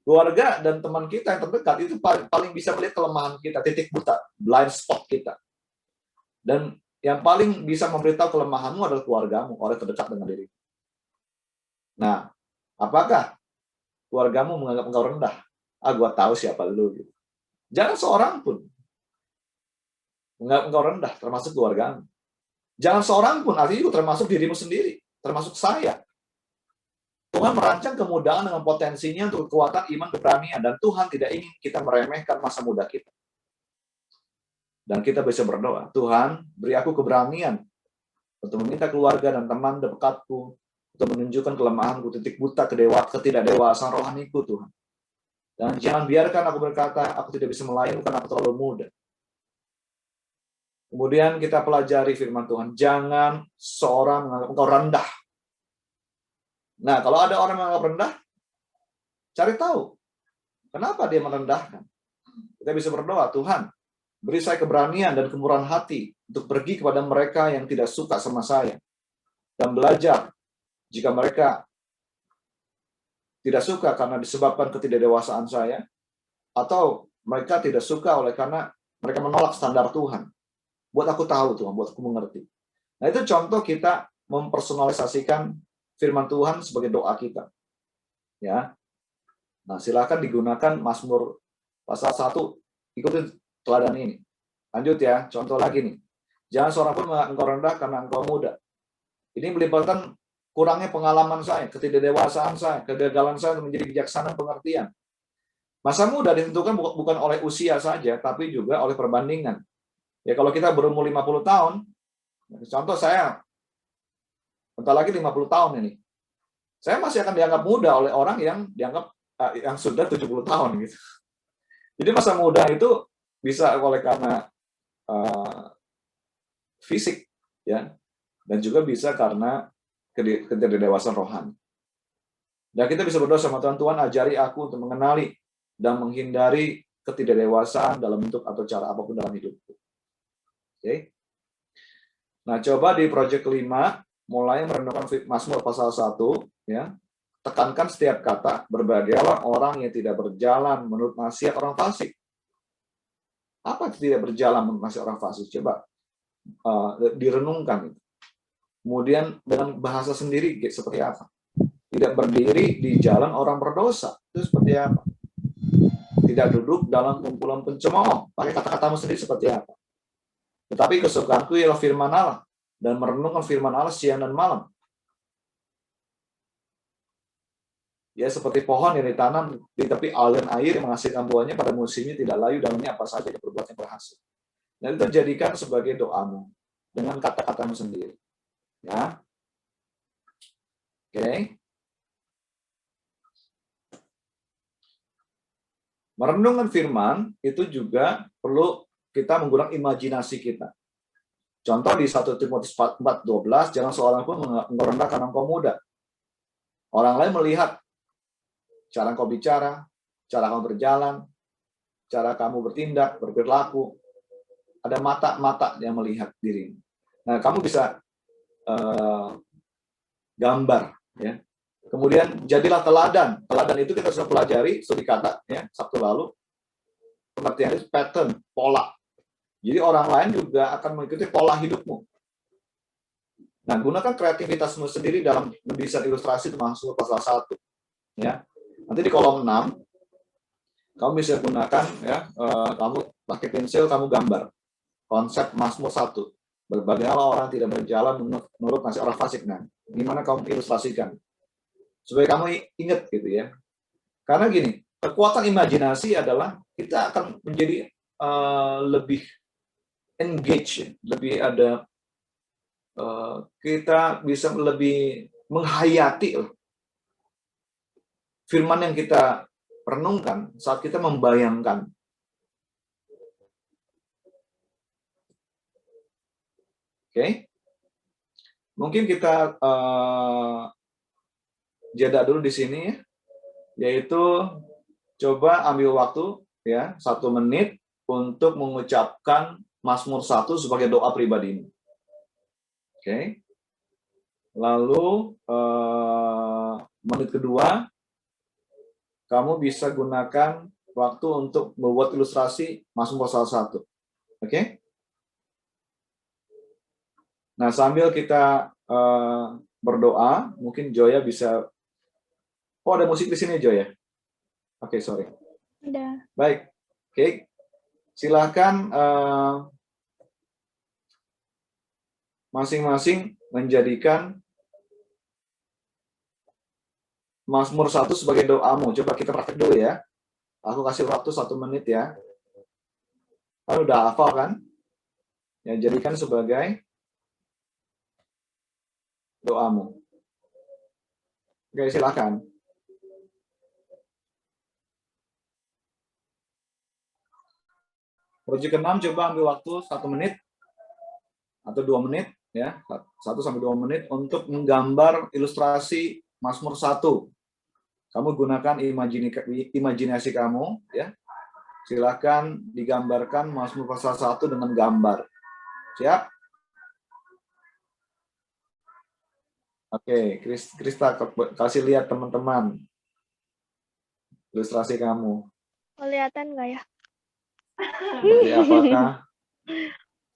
Keluarga dan teman kita yang terdekat itu paling bisa melihat kelemahan kita, titik buta, blind spot kita. Dan yang paling bisa memberitahu kelemahanmu adalah keluargamu, orang terdekat dengan diri. Nah, apakah keluargamu menganggap engkau rendah? Gua tahu siapa lu. Gitu. Jangan seorang pun menganggap engkau rendah, termasuk keluargamu. Jangan seorang pun, artinya itu termasuk dirimu sendiri, termasuk saya. Tuhan merancang kemudahan dengan potensinya untuk kekuatan iman keberanian, dan Tuhan tidak ingin kita meremehkan masa muda kita. Dan kita bisa berdoa, Tuhan, beri aku keberanian untuk meminta keluarga dan teman dekatku untuk menunjukkan kelemahanku, titik buta ketidakdewasaan rohaniku, Tuhan. Dan jangan biarkan aku berkata, aku tidak bisa melayani karena aku terlalu muda. Kemudian kita pelajari firman Tuhan. Jangan seorang menganggap engkau rendah. Nah, kalau ada orang yang menganggap rendah, cari tahu. Kenapa dia merendahkan? Kita bisa berdoa, Tuhan, beri saya keberanian dan kemurahan hati untuk pergi kepada mereka yang tidak suka sama saya. Dan belajar, jika mereka tidak suka karena disebabkan ketidakdewasaan saya, atau mereka tidak suka oleh karena mereka menolak standar Tuhan. Buat aku tahu Tuhan, buat aku mengerti. Nah itu contoh kita mempersonalisasikan firman Tuhan sebagai doa kita. Ya. Nah silakan digunakan Mazmur pasal 1, ikuti teladan ini. Lanjut ya, contoh lagi nih. Jangan seorang pun menganggap engkau rendah karena engkau muda. Ini melibatkan kurangnya pengalaman saya, ketidakdewasaan saya, kegagalan saya untuk menjadi bijaksana pengertian. Masa muda ditentukan bukan oleh usia saja, tapi juga oleh perbandingan. Ya kalau kita berumur 50 tahun, contoh saya, bentar lagi 50 tahun ini, saya masih akan dianggap muda oleh orang yang dianggap yang sudah 70 tahun gitu. Jadi masa muda itu bisa oleh karena fisik, ya, dan juga bisa karena ketidakdewasaan rohani. Dan kita bisa berdoa sama Tuhan, Tuhan ajari aku untuk mengenali dan menghindari ketidakdewasaan dalam bentuk atau cara apapun dalam hidupku. Oke. Nah, coba di project kelima, mulai merenungkan Mazmur pasal 1, ya. Tekankan setiap kata, berbahagialah orang yang tidak berjalan menurut nasihat orang fasik. Apa tidak berjalan menurut nasihat orang fasik? Coba direnungkan. Kemudian dengan bahasa sendiri seperti apa? Tidak berdiri di jalan orang berdosa. Itu seperti apa? Tidak duduk dalam kumpulan pencemooh. Pakai kata-katamu sendiri seperti apa? Tetapi kesukaanku ialah firman Allah. Dan merenungkan firman Allah siang dan malam. Ya seperti pohon yang ditanam di tepi aliran air yang menghasilkan buahnya pada musimnya, tidak layu dalamnya apa saja yang berbuatnya berhasil. Dan itu jadikan sebagai doamu. Dengan kata-katamu sendiri. Ya. Oke. Merenungkan firman itu juga perlu kita menggunakan imajinasi kita. Contoh di 1 Timotius 4:12, jangan seorang pun merendahkan karena engkau muda. Orang lain melihat cara engkau bicara, cara kamu berjalan, cara kamu bertindak, berperilaku. Ada mata-mata yang melihat dirimu. Nah, kamu bisa gambar, ya. Kemudian jadilah teladan. Teladan itu kita sudah pelajari studi kata, ya, Sabtu lalu. Pengertian itu pattern, pola. Jadi orang lain juga akan mengikuti pola hidupmu. Nah, gunakan kreativitasmu sendiri dalam mendesain ilustrasi Mazmur pasal 1. Ya. Nanti di kolom 6, kamu bisa gunakan, ya, kamu pakai pensil, kamu gambar. Konsep Mazmur 1. Berbagaimana orang tidak berjalan menurut nasihat orang fasik. Nah, gimana kamu ilustrasikan? Supaya kamu ingat gitu ya. Karena gini, kekuatan imajinasi adalah kita akan menjadi lebih engage, lebih ada kita bisa lebih menghayati firman yang kita renungkan saat kita membayangkan. Oke. Mungkin kita jeda dulu di sini, yaitu coba ambil waktu ya 1 menit untuk mengucapkan Mazmur 1 sebagai doa pribadi. Oke. Lalu menit kedua kamu bisa gunakan waktu untuk membuat ilustrasi Mazmur pasal 1. Oke? Nah, sambil kita berdoa, mungkin Joya bisa. Oh, ada musik di sini, Joya. Oke, sorry. Ada. Baik. Oke. Silakan masing-masing menjadikan Mazmur 1 sebagai doamu. Coba kita praktek dulu ya. Aku kasih waktu 1 menit ya. Kan udah hafal kan? Ya, jadikan sebagai doamu. Oke, silakan. Proyek ke-6 coba ambil waktu 1 menit atau 2 menit ya, 1 sampai 2 menit untuk menggambar ilustrasi Mazmur 1. Kamu gunakan imajinasi kamu ya. Silakan digambarkan Mazmur pasal 1 dengan gambar. Siap? Oke, Krista kasih lihat teman-teman ilustrasi kamu. Kelihatan nggak ya? Seperti apakah?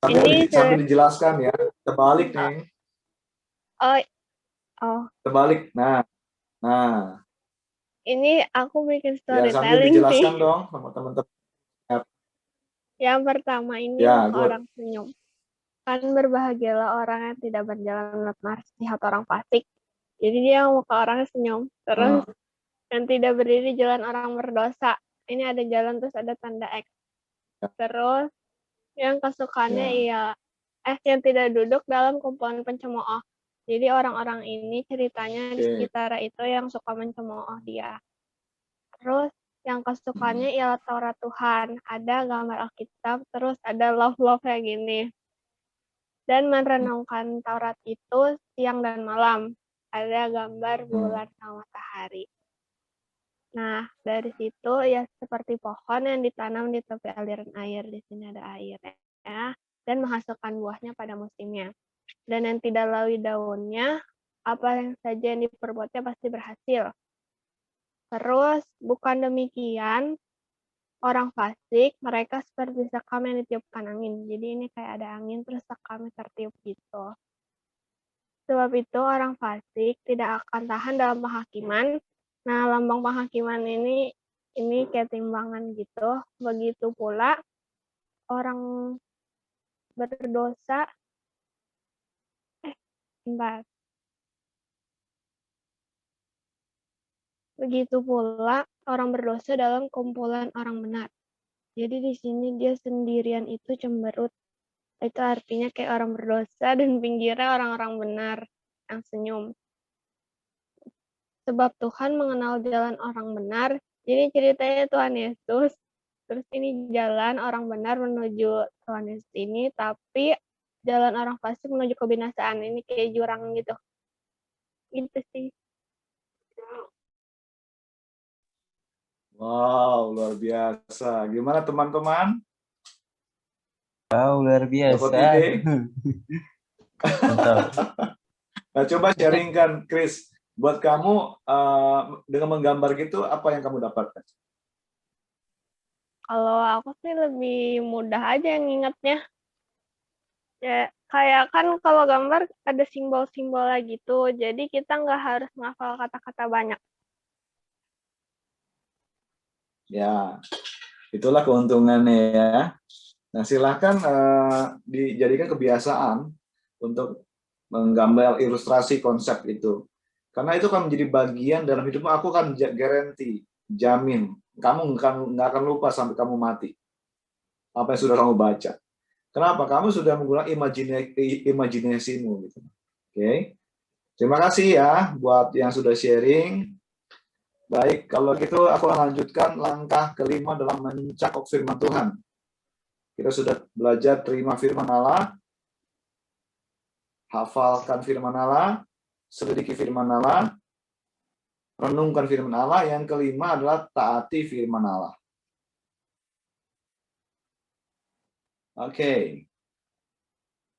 Ini Sambil dijelaskan ya. Terbalik nih. Oh, Terbalik. Nah. ini aku bikin Ya, sambil storytelling dijelaskan sih. dong sama teman-teman. Yang pertama ini Ya, muka orang senyum. Kan berbahagialah orang yang tidak berjalan menurut nasihat orang fasik. Jadi dia muka orangnya senyum. Terus yang tidak berdiri jalan orang berdosa. Ini ada jalan terus ada tanda X. Terus yang kesukaannya yang tidak duduk dalam kumpulan pencemooh. Jadi orang-orang ini ceritanya di sekitar itu yang suka mencemooh dia. Terus yang kesukaannya ialah Taurat Tuhan. Ada gambar Alkitab, terus ada love-love kayak gini. Dan merenungkan Taurat itu siang dan malam. Ada gambar bulan sama matahari. Nah, dari situ ya seperti pohon yang ditanam di tepi aliran air. Di sini ada air ya. Dan menghasilkan buahnya pada musimnya. Dan yang tidak laui daunnya, apa yang saja yang diperbuatnya pasti berhasil. Terus, bukan demikian, orang fasik, mereka seperti sekam yang ditiupkan angin. Jadi ini kayak ada angin, terus sekamnya tertiup gitu. Sebab itu, orang fasik tidak akan tahan dalam penghakiman. Nah, lambang penghakiman ini kayak timbangan gitu. Begitu pula, orang berdosa, Begitu pula orang berdosa dalam kumpulan orang benar. Jadi di sini dia sendirian itu cemberut. Itu artinya kayak orang berdosa dan pinggirnya orang-orang benar yang senyum. Sebab Tuhan mengenal jalan orang benar. Jadi ceritanya Tuhan Yesus. Terus ini jalan orang benar menuju Tuhan Yesus ini. Tapi jalan orang fasik menuju kebinasaan. Ini kayak jurang gitu. Gitu sih. Wow, luar biasa. Gimana teman-teman? Wow, luar biasa. Dapat ide? Nah, coba sharingkan, Chris. Buat kamu, dengan menggambar gitu, apa yang kamu dapatkan? Kalau aku sih lebih mudah aja ngingetnya. Ya, kayak kan kalau gambar ada simbol-simbolnya gitu, jadi kita nggak harus menghafal kata-kata banyak. Ya, itulah keuntungannya ya. Nah, silahkan dijadikan kebiasaan untuk menggambar ilustrasi konsep itu. Karena itu akan menjadi bagian dalam hidupmu. Aku akan garanti, jamin, kamu nggak akan lupa sampai kamu mati. Apa yang sudah kamu baca. Kenapa? Kamu sudah menggunakan imajinasimu. Gitu. Oke. Terima kasih ya buat yang sudah sharing. Baik, kalau gitu aku akan lanjutkan langkah kelima dalam mencakap firman Tuhan. Kita sudah belajar terima firman Allah, hafalkan firman Allah, selidiki firman Allah, renungkan firman Allah. Yang kelima adalah taati firman Allah. Oke.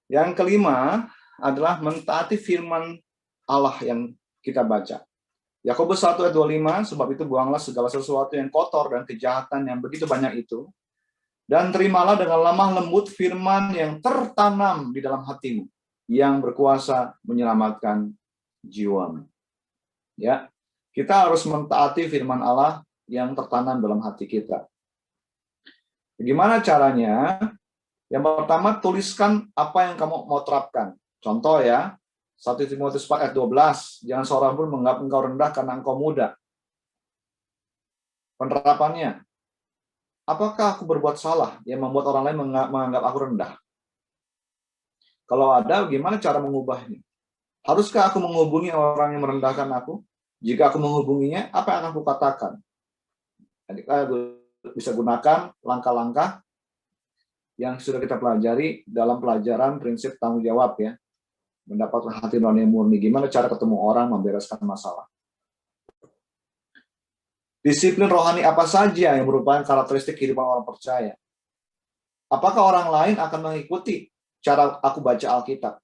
Yang kelima adalah mentaati firman Allah yang kita baca. Yakobus 1 ayat 25, sebab itu buanglah segala sesuatu yang kotor dan kejahatan yang begitu banyak itu, dan terimalah dengan lemah lembut firman yang tertanam di dalam hatimu, yang berkuasa menyelamatkan jiwamu. Ya, kita harus mentaati firman Allah yang tertanam dalam hati kita. Bagaimana caranya? Yang pertama, tuliskan apa yang kamu mau terapkan. Contoh ya, 1 Timotius 4 ayat 12, jangan seorang pun menganggap engkau rendah karena engkau muda. Penerapannya, apakah aku berbuat salah yang membuat orang lain menganggap aku rendah? Kalau ada, gimana cara mengubahnya? Haruskah aku menghubungi orang yang merendahkan aku? Jika aku menghubunginya, apa yang akan aku katakan? Jadi, bisa gunakan langkah-langkah yang sudah kita pelajari dalam pelajaran prinsip tanggung jawab ya. Mendapatkan hati nurani yang murni. Gimana cara ketemu orang membereskan masalah. Disiplin rohani apa saja yang merupakan karakteristik kehidupan orang percaya? Apakah orang lain akan mengikuti cara aku baca Alkitab?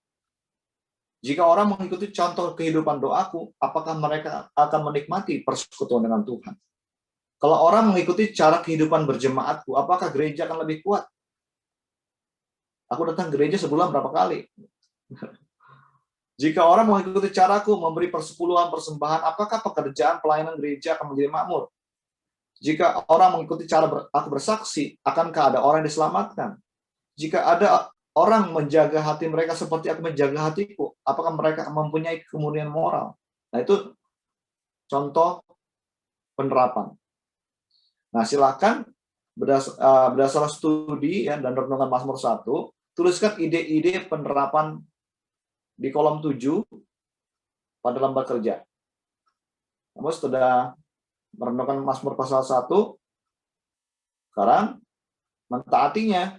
Jika orang mengikuti contoh kehidupan doaku, apakah mereka akan menikmati persekutuan dengan Tuhan? Kalau orang mengikuti cara kehidupan berjemaatku, apakah gereja akan lebih kuat? Aku datang gereja sebulan berapa kali? Jika orang mengikuti caraku memberi persepuluhan persembahan, apakah pekerjaan pelayanan gereja akan menjadi makmur? Jika orang mengikuti cara aku bersaksi, akankah ada orang yang diselamatkan? Jika ada orang menjaga hati mereka seperti aku menjaga hatiku, apakah mereka mempunyai kemurnian moral? Nah, itu contoh penerapan. Nah, silakan berdasarkan studi ya, dan renungan Mazmur 1, tuliskan ide-ide penerapan di kolom 7 pada lembar kerja. Kamu sudah merenungkan Mazmur pasal 1, sekarang mentaatinya.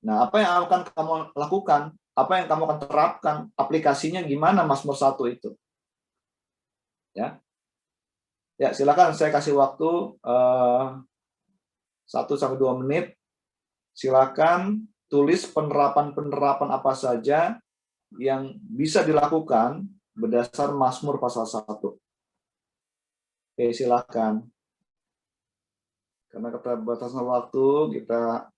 Nah, apa yang akan kamu lakukan? Apa yang kamu akan terapkan? Aplikasinya gimana Mazmur 1 itu? Ya, ya silakan saya kasih waktu 1-2 menit. Silakan tulis penerapan-penerapan apa saja yang bisa dilakukan berdasar Mazmur pasal 1. Oke, silakan. Karena keterbatasan waktu, kita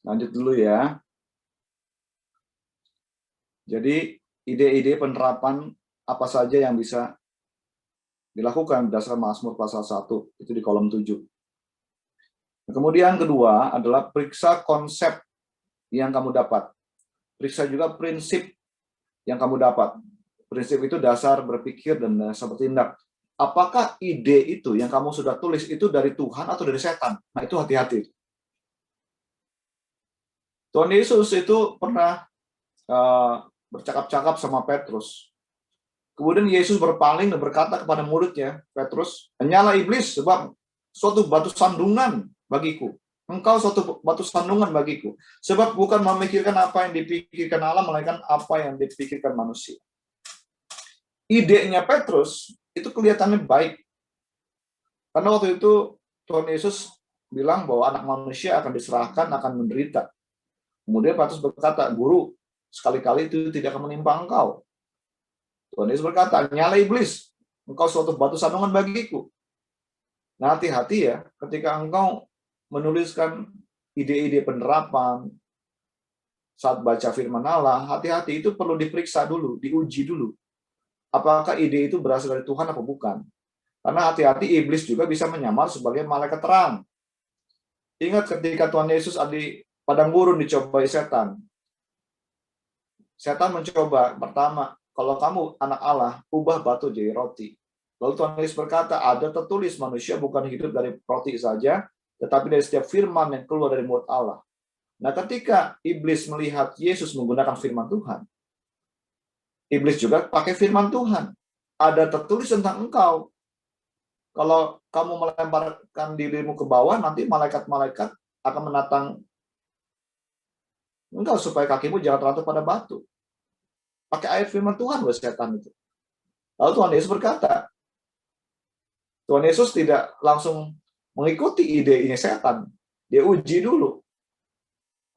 lanjut dulu ya. Jadi, ide-ide penerapan apa saja yang bisa dilakukan berdasarkan Mazmur pasal 1, itu di kolom 7. Kemudian kedua adalah periksa konsep yang kamu dapat. Periksa juga prinsip yang kamu dapat. Prinsip itu dasar berpikir dan dasar bertindak. Apakah ide itu yang kamu sudah tulis itu dari Tuhan atau dari setan? Nah, itu hati-hati. Tuhan Yesus itu pernah bercakap-cakap sama Petrus. Kemudian Yesus berpaling dan berkata kepada muridnya, Petrus, "Hanyalah iblis, sebab suatu batu sandungan bagiku. Engkau suatu batu sandungan bagiku. Sebab bukan memikirkan apa yang dipikirkan Allah, melainkan apa yang dipikirkan manusia." Idenya Petrus itu kelihatannya baik. Karena waktu itu Tuhan Yesus bilang bahwa anak manusia akan diserahkan, akan menderita. Kemudian Petrus berkata, "Guru, sekali-kali itu tidak akan menimpa engkau." Tuhan Yesus berkata, "Nyala iblis, engkau suatu batu sandungan bagiku." Nah, hati-hati ya, ketika engkau menuliskan ide-ide penerapan saat baca firman Allah, hati-hati itu perlu diperiksa dulu, diuji dulu. Apakah ide itu berasal dari Tuhan atau bukan? Karena hati-hati iblis juga bisa menyamar sebagai malaikat terang. Ingat ketika Tuhan Yesus di padang gurun dicobai setan. Setan mencoba, pertama, kalau kamu anak Allah, ubah batu jadi roti. Lalu Tuhan Yesus berkata, ada tertulis manusia bukan hidup dari roti saja, tetapi dari setiap firman yang keluar dari mulut Allah. Nah, ketika iblis melihat Yesus menggunakan firman Tuhan, iblis juga pakai firman Tuhan. Ada tertulis tentang engkau. Kalau kamu melemparkan dirimu ke bawah, nanti malaikat-malaikat akan menatang engkau supaya kakimu jangan terjatuh pada batu. Pakai ayat firman Tuhan buat setan itu. Lalu Tuhan Yesus berkata, Tuhan Yesus tidak langsung mengikuti ide-ide setan. Dia uji dulu.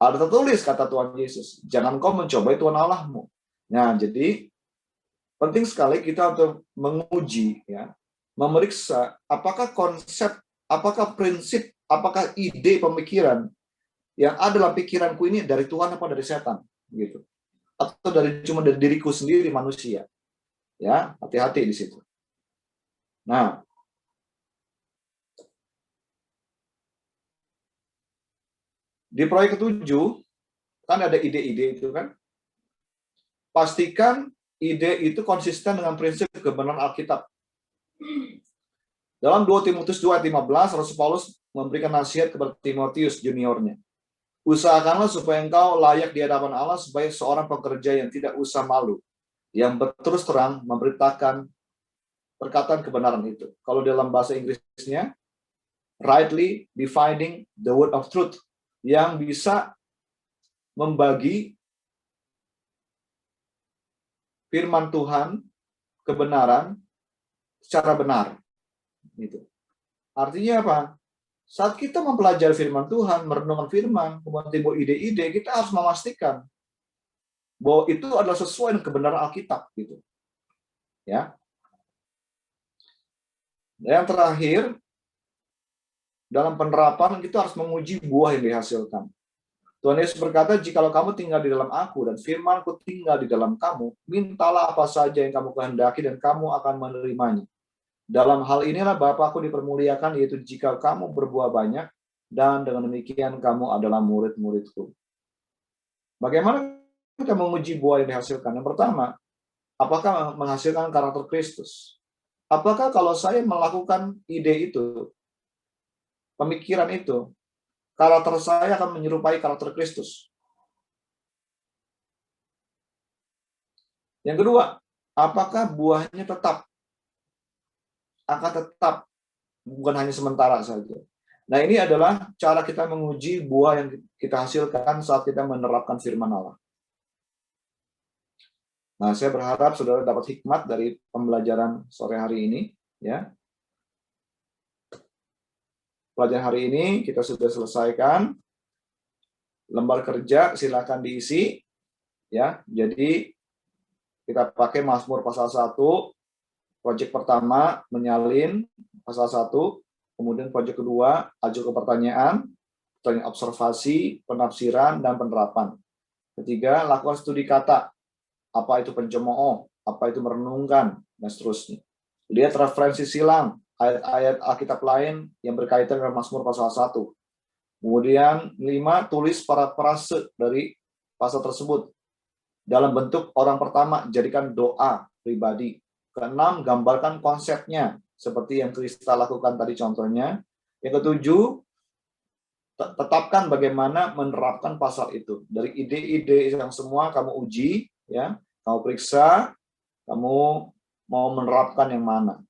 Ada tertulis kata Tuhan Yesus, jangan kau mencobai Tuhan Allahmu. Nah, jadi penting sekali kita untuk menguji, ya, memeriksa apakah konsep, apakah prinsip, apakah ide pemikiran yang ada dalam pikiranku ini dari Tuhan apa dari setan, gitu. Atau cuma dari diriku sendiri manusia. Ya, hati-hati di situ. Nah, di proyek ke-7 kan ada ide-ide itu kan. Pastikan ide itu konsisten dengan prinsip kebenaran Alkitab. Dalam 2 Timotius 2 ayat 15, Rasul Paulus memberikan nasihat kepada Timotius juniornya. Usahakanlah supaya engkau layak di hadapan Allah sebagai seorang pekerja yang tidak usah malu, yang berterus terang memberitakan perkataan kebenaran itu. Kalau dalam bahasa Inggrisnya, rightly defining the word of truth, yang bisa membagi firman Tuhan, kebenaran, secara benar. Gitu. Artinya apa? Saat kita mempelajari firman Tuhan, merenungkan firman, kemudian timbul ide-ide, kita harus memastikan bahwa itu adalah sesuai dengan kebenaran Alkitab. Gitu. Ya. Dan yang terakhir, dalam penerapan kita harus menguji buah yang dihasilkan. Tuhan Yesus berkata, jikalau kamu tinggal di dalam aku dan firman-Ku tinggal di dalam kamu, mintalah apa saja yang kamu kehendaki dan kamu akan menerimanya. Dalam hal inilah Bapa-Ku dipermuliakan, yaitu jika kamu berbuah banyak, dan dengan demikian kamu adalah murid-murid-Ku. Bagaimana kita menguji buah yang dihasilkan? Yang pertama, apakah menghasilkan karakter Kristus? Apakah kalau saya melakukan ide itu, pemikiran itu, karakter saya akan menyerupai karakter Kristus? Yang kedua, apakah buahnya akan tetap, bukan hanya sementara saja. Nah, ini adalah cara kita menguji buah yang kita hasilkan saat kita menerapkan firman Allah. Nah, saya berharap saudara dapat hikmat dari pembelajaran sore hari ini. Ya. Pelajaran hari ini kita sudah selesaikan. Lembar kerja silakan diisi. Ya, jadi kita pakai Mazmur pasal 1. Proyek pertama, menyalin pasal 1, kemudian proyek kedua, ajukan pertanyaan observasi, penafsiran, dan penerapan. Ketiga, lakukan studi kata, apa itu pencemooh, apa itu merenungkan, dan seterusnya. Lihat referensi silang, ayat-ayat Alkitab lain yang berkaitan dengan Mazmur pasal 1. Kemudian 5, tulis para frase dari pasal tersebut. Dalam bentuk orang pertama, jadikan doa pribadi. Keenam, gambarkan konsepnya, seperti yang Krista lakukan tadi contohnya. Yang ketujuh, tetapkan bagaimana menerapkan pasal itu. Dari ide-ide yang semua kamu uji, ya, kamu periksa, kamu mau menerapkan yang mana.